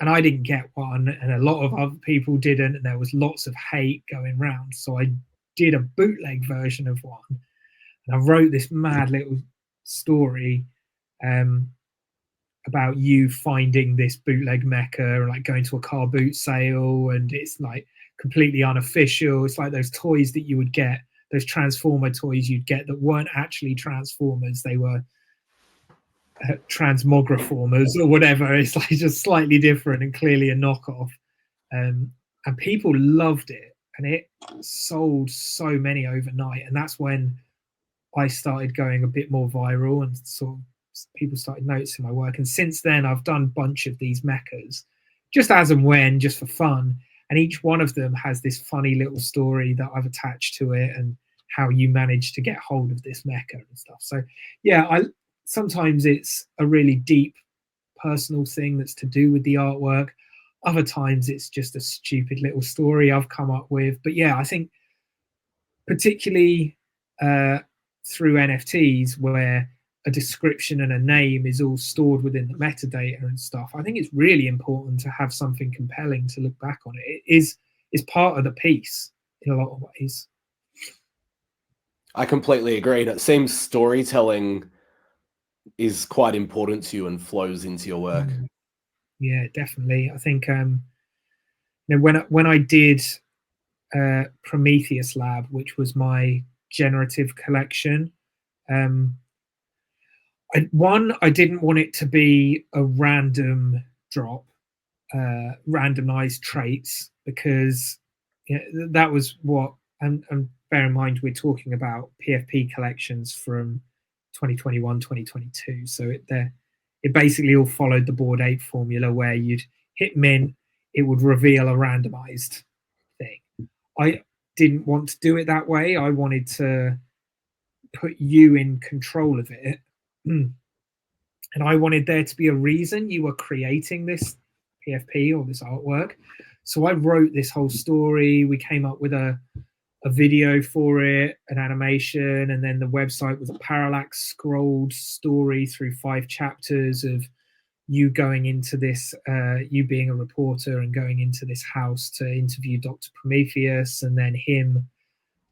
I didn't get one, and a lot of other people didn't, and there was lots of hate going round. So I did a bootleg version of one, and I wrote this mad little story about you finding this bootleg mecha and like going to a car boot sale, and it's like completely unofficial. It's like those toys that you would get, those Transformer toys you'd get that weren't actually Transformers, they were transmogriformers or whatever. It's like just slightly different and clearly a knockoff, and people loved it, and it sold so many overnight, and that's when I started going a bit more viral, and sort of people started noticing my work. And since then I've done a bunch of these mechas just as and when, just for fun, and each one of them has this funny little story that I've attached to it, and how you manage to get hold of this mecha and stuff. So yeah, sometimes it's a really deep personal thing that's to do with the artwork. Other times it's just a stupid little story I've come up with. But yeah, I think particularly through NFTs, where a description and a name is all stored within the metadata and stuff, I think it's really important to have something compelling to look back on. It is part of the piece in a lot of ways. I completely agree. It seems storytelling is quite important to you and flows into your work. Yeah, definitely. I think when I did Prometheus Lab, which was my generative collection, I didn't want it to be a random drop, randomized traits, because that was what, and bear in mind we're talking about PFP collections from 2021, 2022. So it basically all followed the Bored Ape formula, where you'd hit mint, it would reveal a randomized thing. I didn't want to do it that way. I wanted to put you in control of it. And I wanted there to be a reason you were creating this PFP or this artwork. So I wrote this whole story. We came up with a video for it, an animation, and then the website was a parallax scrolled story through 5 chapters of you going into this, you being a reporter and going into this house to interview Dr. Prometheus, and then him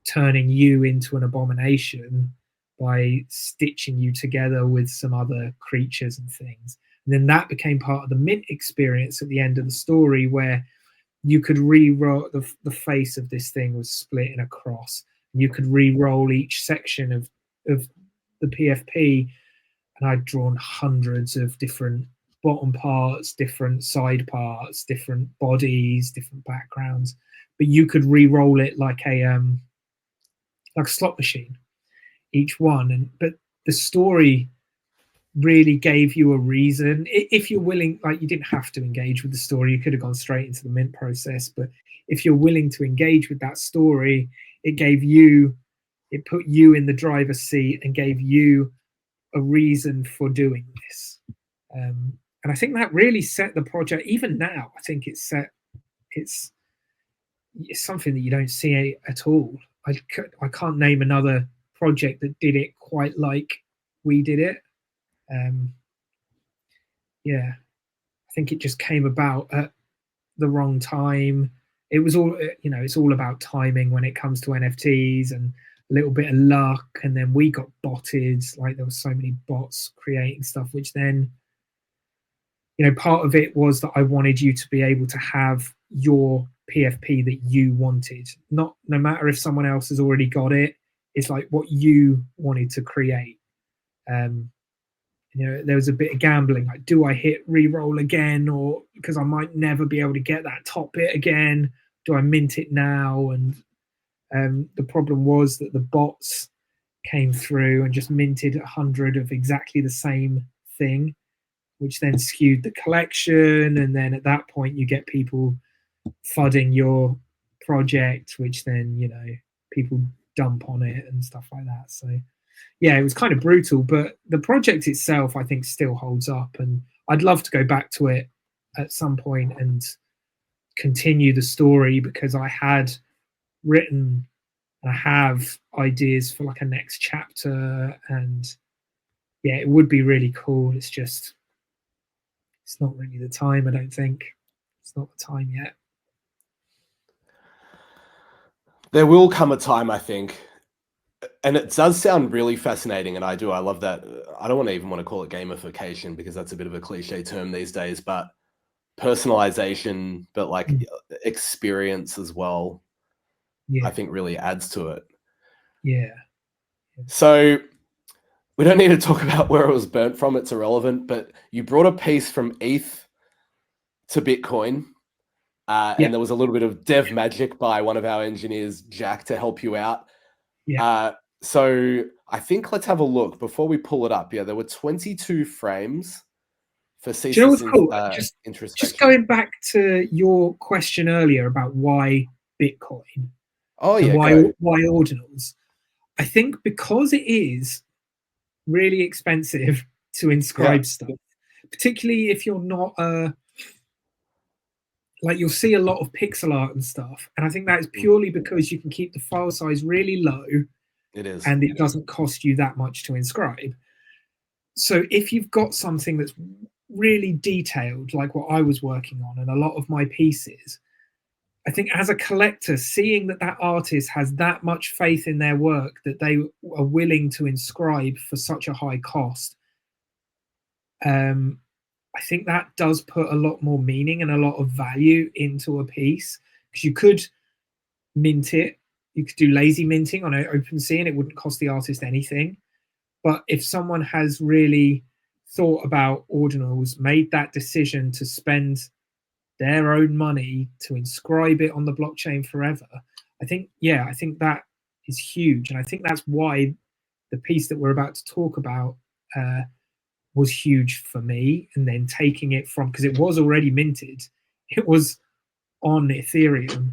turning you into an abomination by stitching you together with some other creatures and things. And then that became part of the mint experience at the end of the story, where you could re-roll the face of this thing was split in a cross. You could re-roll each section of the PFP, and I'd drawn hundreds of different bottom parts, different side parts, different bodies, different backgrounds. But you could re-roll it like a slot machine, each one. But the story really gave you a reason. If you're willing, like, you didn't have to engage with the story, you could have gone straight into the mint process, but if you're willing to engage with that story, it put you in the driver's seat and gave you a reason for doing this. And I think that really set the project. Even now, I think it's something that you don't see at all. I can't name another project that did it quite like we did it. Yeah, I think it just came about at the wrong time. It was all, it's all about timing when it comes to NFTs, and a little bit of luck. And then we got botted, like there were so many bots creating stuff, which then, part of it was that I wanted you to be able to have your PFP that you wanted, no matter if someone else has already got it. It's like what you wanted to create. There was a bit of gambling, like, do I hit re-roll again, or because I might never be able to get that top bit again, do I mint it now? And the problem was that the bots came through and just minted 100 of exactly the same thing, which then skewed the collection. And then at that point you get people fudding your project, which then people dump on it and stuff like that. So yeah, it was kind of brutal, but the project itself I think still holds up, and I'd love to go back to it at some point and continue the story, because I had written, I have ideas for like a next chapter, and yeah, it would be really cool. It's not really the time. I don't think it's not the time yet. There will come a time, I think. And it does sound really fascinating, and I love that. I don't even want to call it gamification, because that's a bit of a cliche term these days, but personalization, but like experience as well, I think really adds to it. Yeah. So we don't need to talk about where it was burnt from. It's irrelevant, but you brought a piece from ETH to Bitcoin. And there was a little bit of dev magic by one of our engineers, Jack, to help you out. Yeah. So I think let's have a look before we pull it up. Yeah, there were 22 frames for ceaseless. Do you know what's cool? Introspection. Just going back to your question earlier about why Bitcoin. Oh yeah. Why ordinals? I think because it is really expensive to inscribe stuff, particularly if you're not like, you'll see a lot of pixel art and stuff, and I think that is purely because you can keep the file size really low. It is, and it doesn't cost you that much to inscribe. So if you've got something that's really detailed, like what I was working on and a lot of my pieces, I think as a collector, seeing that artist has that much faith in their work that they are willing to inscribe for such a high cost, I think that does put a lot more meaning and a lot of value into a piece, because you could mint it. You could do lazy minting on OpenSea and it wouldn't cost the artist anything. But if someone has really thought about ordinals, made that decision to spend their own money to inscribe it on the blockchain forever, I think that is huge. And I think that's why the piece that we're about to talk about was huge for me. And then taking it from, because it was already minted, it was on Ethereum,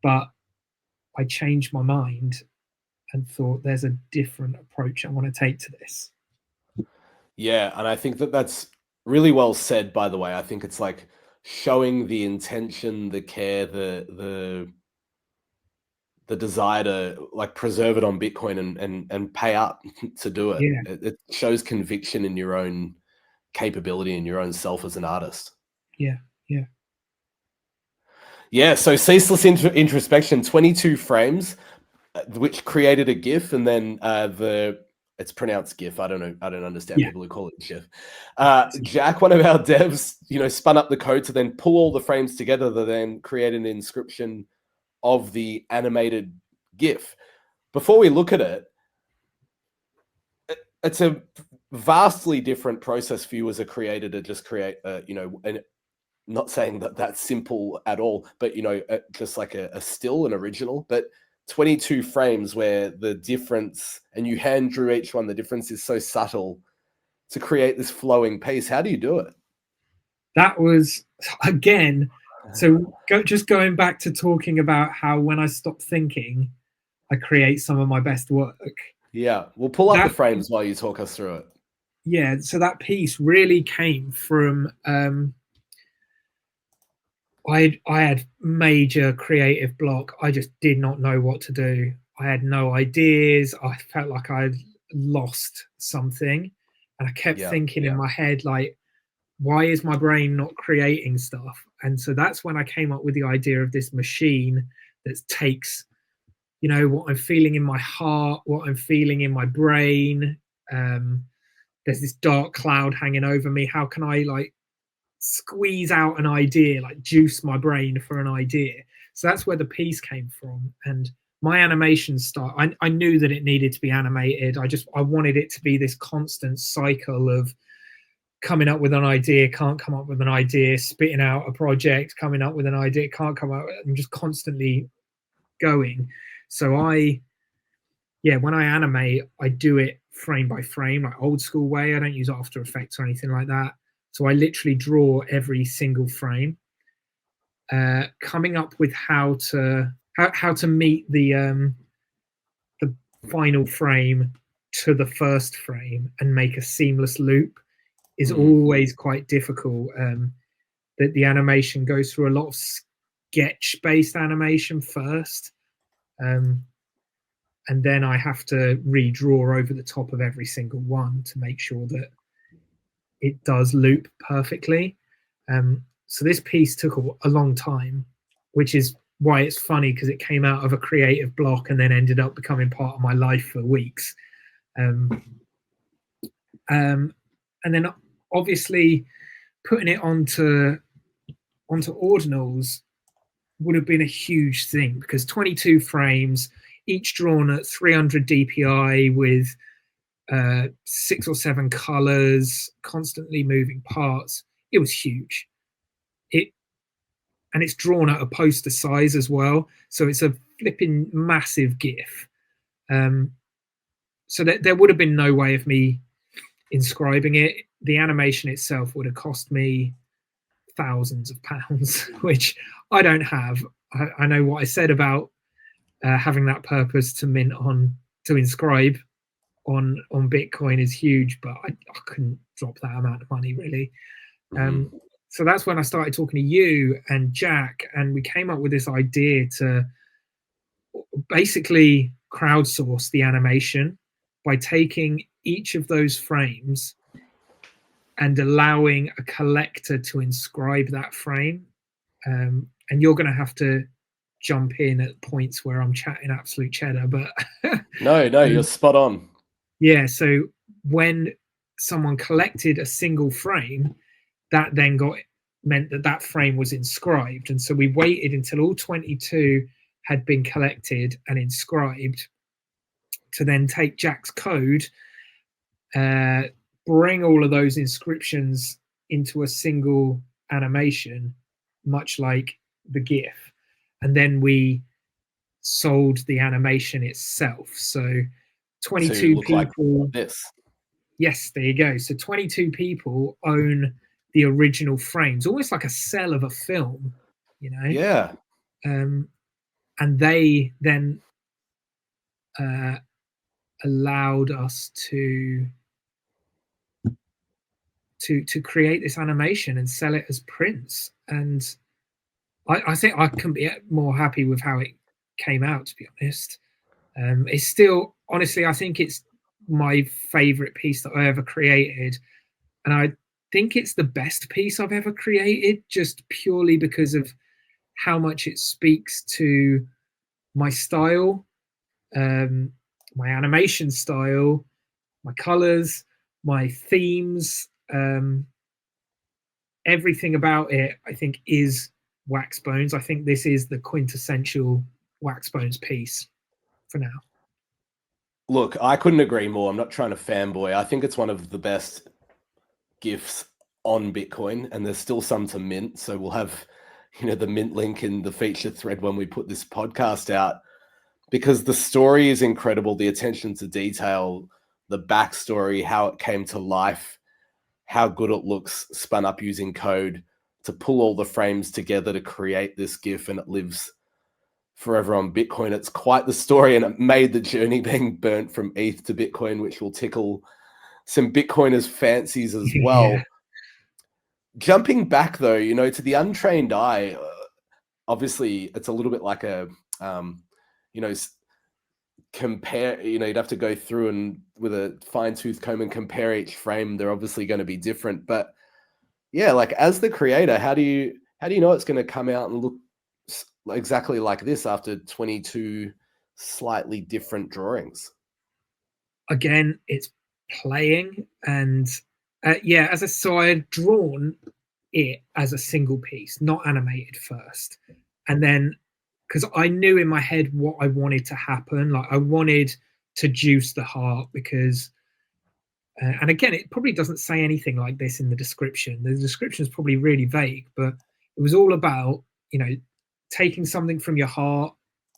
but I changed my mind and thought there's a different approach I want to take to this. Yeah, and I think that's really well said, by the way. I think it's like showing the intention, the care, the desire to like preserve it on Bitcoin and pay up to do it. Yeah. It shows conviction in your own capability and your own self as an artist. Yeah, so ceaseless introspection, 22 frames, which created a GIF, and then it's pronounced GIF. I don't know. I don't understand people who call it GIF. Jack, one of our devs, spun up the code to then pull all the frames together to then create an inscription of the animated GIF. Before we look at it, it's a vastly different process for you as a creator to just create, and not saying that that's simple at all, but just like a still, an original, but 22 frames where the difference, and you hand drew each one, the difference is so subtle to create this flowing piece. How do you do it? That was, again, so just going back to talking about how when I stop thinking, I create some of my best work. Yeah, we'll pull up the frames while you talk us through it. Yeah, so that piece really came from I had major creative block. I just did not know what to do. I had no ideas. I felt like I'd lost something. And I kept thinking in my head, like, why is my brain not creating stuff? And so that's when I came up with the idea of this machine that takes, you know, what I'm feeling in my heart, what I'm feeling in my brain. There's this dark cloud hanging over me. How can I like squeeze out an idea, like juice my brain for an idea? So that's where the piece came from. And my animation style, I knew that it needed to be animated. I wanted it to be this constant cycle of coming up with an idea, can't come up with an idea, spitting out a project, coming up with an idea, can't come out, and just constantly going. So when I animate, I do it frame by frame, like old school way. I don't use After Effects or anything like that. So I literally draw every single frame, coming up with how to meet the final frame to the first frame and make a seamless loop is always quite difficult. That the animation goes through a lot of sketch-based animation first, and then I have to redraw over the top of every single one to make sure that it does loop perfectly. So this piece took a long time, which is why it's funny, because it came out of a creative block and then ended up becoming part of my life for weeks. And then obviously putting it onto ordinals would have been a huge thing, because 22 frames, each drawn at 300 DPI with 6 or 7 colors, constantly moving parts. It was huge. And it's drawn at a poster size as well, so it's a flipping massive GIF. So there would have been no way of me inscribing it. The animation itself would have cost me thousands of pounds, which I don't have. I know what I said about having that purpose to inscribe on Bitcoin is huge, but I couldn't drop that amount of money really. So that's when I started talking to you and Jack, and we came up with this idea to basically crowdsource the animation by taking each of those frames and allowing a collector to inscribe that frame. And you're going to have to jump in at points where I'm chatting absolute cheddar, but no, you're spot on. Yeah, so when someone collected a single frame, that then meant that frame was inscribed. And so we waited until all 22 had been collected and inscribed to then take Jack's code, bring all of those inscriptions into a single animation, much like the GIF. And then we sold the animation itself. So 22 people. Like this. Yes, there you go. So 22 people own the original frames, almost like a cell of a film, you know? Yeah. And they then allowed us to create this animation and sell it as prints. And I think I couldn't be more happy with how it came out, to be honest. It's still, honestly, I think it's my favorite piece that I ever created. And I think it's the best piece I've ever created, just purely because of how much it speaks to my style, my animation style, my colors, my themes, everything about it, I think, is Waxbones. I think this is the quintessential Waxbones piece for now. Look, I couldn't agree more. I'm not trying to fanboy. I think it's one of the best GIFs on Bitcoin, and there's still some to mint. So we'll have, the mint link in the feature thread when we put this podcast out, because the story is incredible. The attention to detail, the backstory, how it came to life, how good it looks spun up using code to pull all the frames together to create this GIF, and it lives forever on Bitcoin. It's quite the story, and it made the journey being burnt from ETH to Bitcoin, which will tickle some Bitcoiners' fancies as well. Yeah. Jumping back though, to the untrained eye, obviously it's a little bit like a, compare, you'd have to go through and with a fine-tooth comb and compare each frame. They're obviously going to be different, but yeah, like as the creator, how do you know it's going to come out and look exactly like this after 22 slightly different drawings? Again, it's playing, and so I had drawn it as a single piece, not animated first, and then because I knew in my head what I wanted to happen, like I wanted to juice the heart, because and again, it probably doesn't say anything like this in the description. The description is probably really vague, but it was all about, taking something from your heart,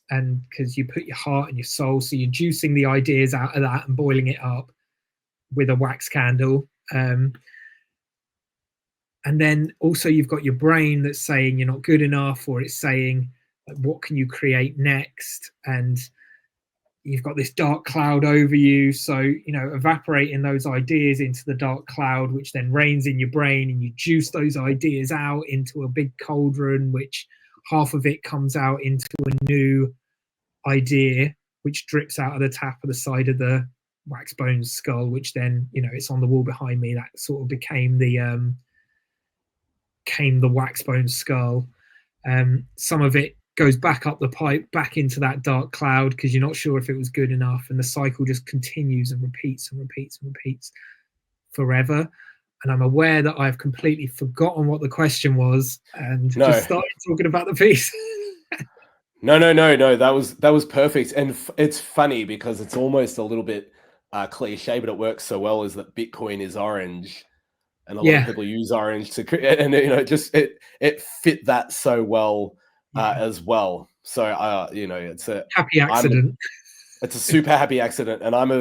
and because you put your heart and your soul, so you're juicing the ideas out of that and boiling it up with a wax candle. And then also you've got your brain that's saying you're not good enough, or it's saying, like, what can you create next? And you've got this dark cloud over you, so evaporating those ideas into the dark cloud, which then rains in your brain, and you juice those ideas out into a big cauldron, which half of it comes out into a new idea, which drips out of the tap of the side of the Waxbones skull, which then it's on the wall behind me. That sort of became the Waxbones skull. Some of it goes back up the pipe, back into that dark cloud, because you're not sure if it was good enough, and the cycle just continues and repeats and repeats and repeats forever. And I'm aware that I've completely forgotten what the question was and just started talking about the piece. No. That was perfect. And it's funny because it's almost a little bit cliche, but it works so well, is that Bitcoin is orange. And a lot of people use orange to create, and it fit that so well as well. So it's a happy accident. It's a super happy accident, and I'm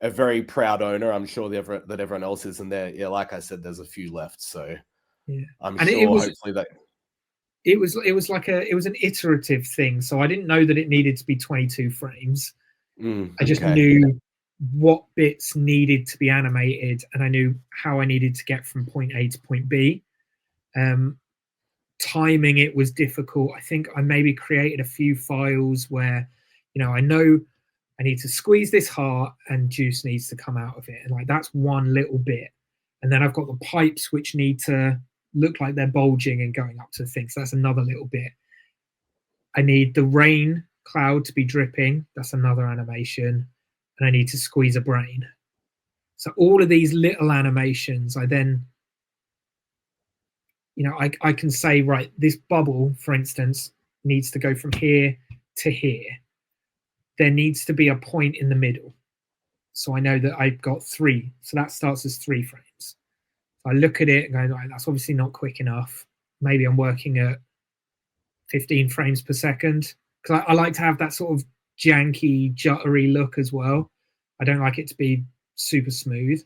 a very proud owner. I'm sure that everyone else is in there. Yeah, like I said, there's a few left, so I'm sure hopefully that it was an iterative thing. So I didn't know that it needed to be 22 frames. I just knew what bits needed to be animated, and I knew how I needed to get from point A to point B. Timing it was difficult. I think I maybe created a few files where I know I need to squeeze this heart and juice needs to come out of it, and like that's one little bit. And then I've got the pipes which need to look like they're bulging and going up to things, so that's another little bit. I need the rain cloud to be dripping, that's another animation. And I need to squeeze a brain. So all of these little animations, I then, I can say, right, this bubble, for instance, needs to go from here to here. There needs to be a point in the middle. So I know that I've got 3. So that starts as 3 frames. I look at it and go, right, that's obviously not quick enough. Maybe I'm working at 15 frames per second. Because I like to have that sort of janky, juttery look as well. I don't like it to be super smooth.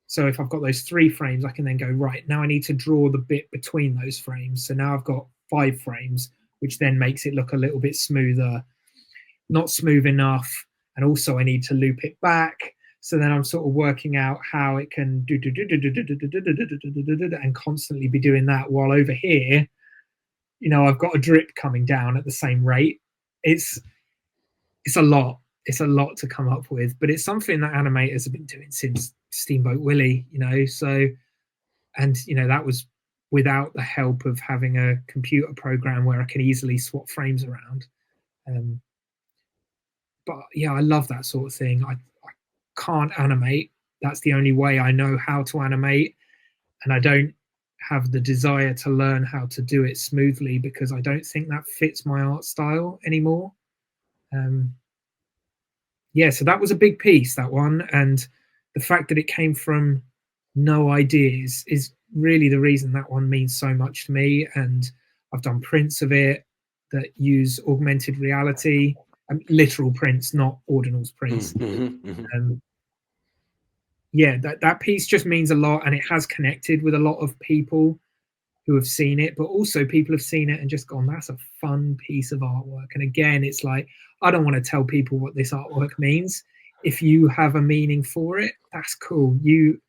So if I've got those 3 frames, I can then go, right, now I need to draw the bit between those frames. So now I've got 5 frames, which then makes it look a little bit smoother, not smooth enough. And also I need to loop it back. So then I'm sort of working out how it can do and constantly be doing that, while over here, I've got a drip coming down at the same rate. It's a lot. It's a lot to come up with, but it's something that animators have been doing since Steamboat Willie, so, and that was without the help of having a computer program where I can easily swap frames around. But yeah, I love that sort of thing. I can't animate. That's the only way I know how to animate, and I don't have the desire to learn how to do it smoothly, because I don't think that fits my art style anymore. So that was a big piece, that one, and the fact that it came from no ideas is really the reason that one means so much to me. And I've done prints of it that use augmented reality, literal prints, not ordinals prints. That piece just means a lot, and it has connected with a lot of people who have seen it, but also people have seen it and just gone, that's a fun piece of artwork. And again, it's like, I don't want to tell people what this artwork means. If you have a meaning for it, that's cool. You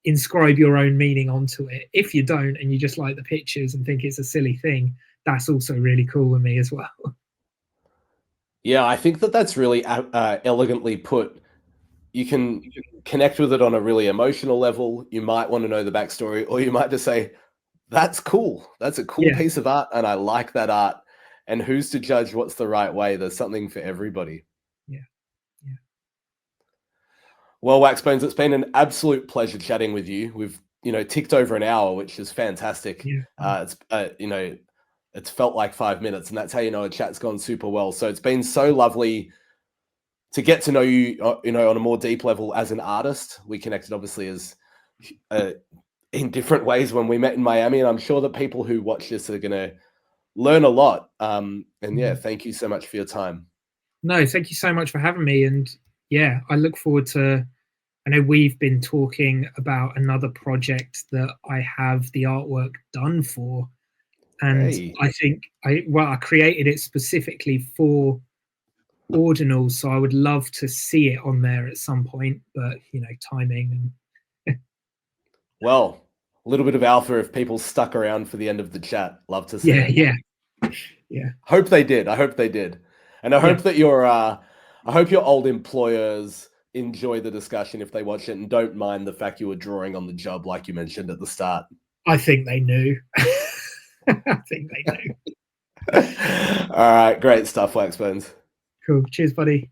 inscribe your own meaning onto it. If you don't, and you just like the pictures and think it's a silly thing, that's also really cool with me as well. Yeah, I think that that's really elegantly put. You can connect with it on a really emotional level. You might want to know the backstory, or you might just say, that's cool. That's a cool Yeah. piece of art, and I like that art. And who's to judge what's the right way? There's something for everybody. Yeah. Yeah. Well, Waxbones, it's been an absolute pleasure chatting with you. We've, ticked over an hour, which is fantastic. Yeah. It's felt like 5 minutes, and that's how you know a chat's gone super well. So it's been so lovely to get to know you, on a more deep level as an artist. We connected obviously as in different ways when we met in Miami, and I'm sure that people who watch this are going to learn a lot. And yeah, thank you so much for your time. No, thank you so much for having me. And yeah, I look forward to, I know we've been talking about another project that I have the artwork done for. And Hey. I think I created it specifically for ordinals. So I would love to see it on there at some point, but timing and Well, a little bit of alpha if people stuck around for the end of the chat. Love to see it. Yeah. Hope they did. I hope they did. And I hope that I hope your old employers enjoy the discussion if they watch it and don't mind the fact you were drawing on the job like you mentioned at the start. I think they knew. I think they knew. All right, great stuff, Waxbones. Cool. Cheers, buddy.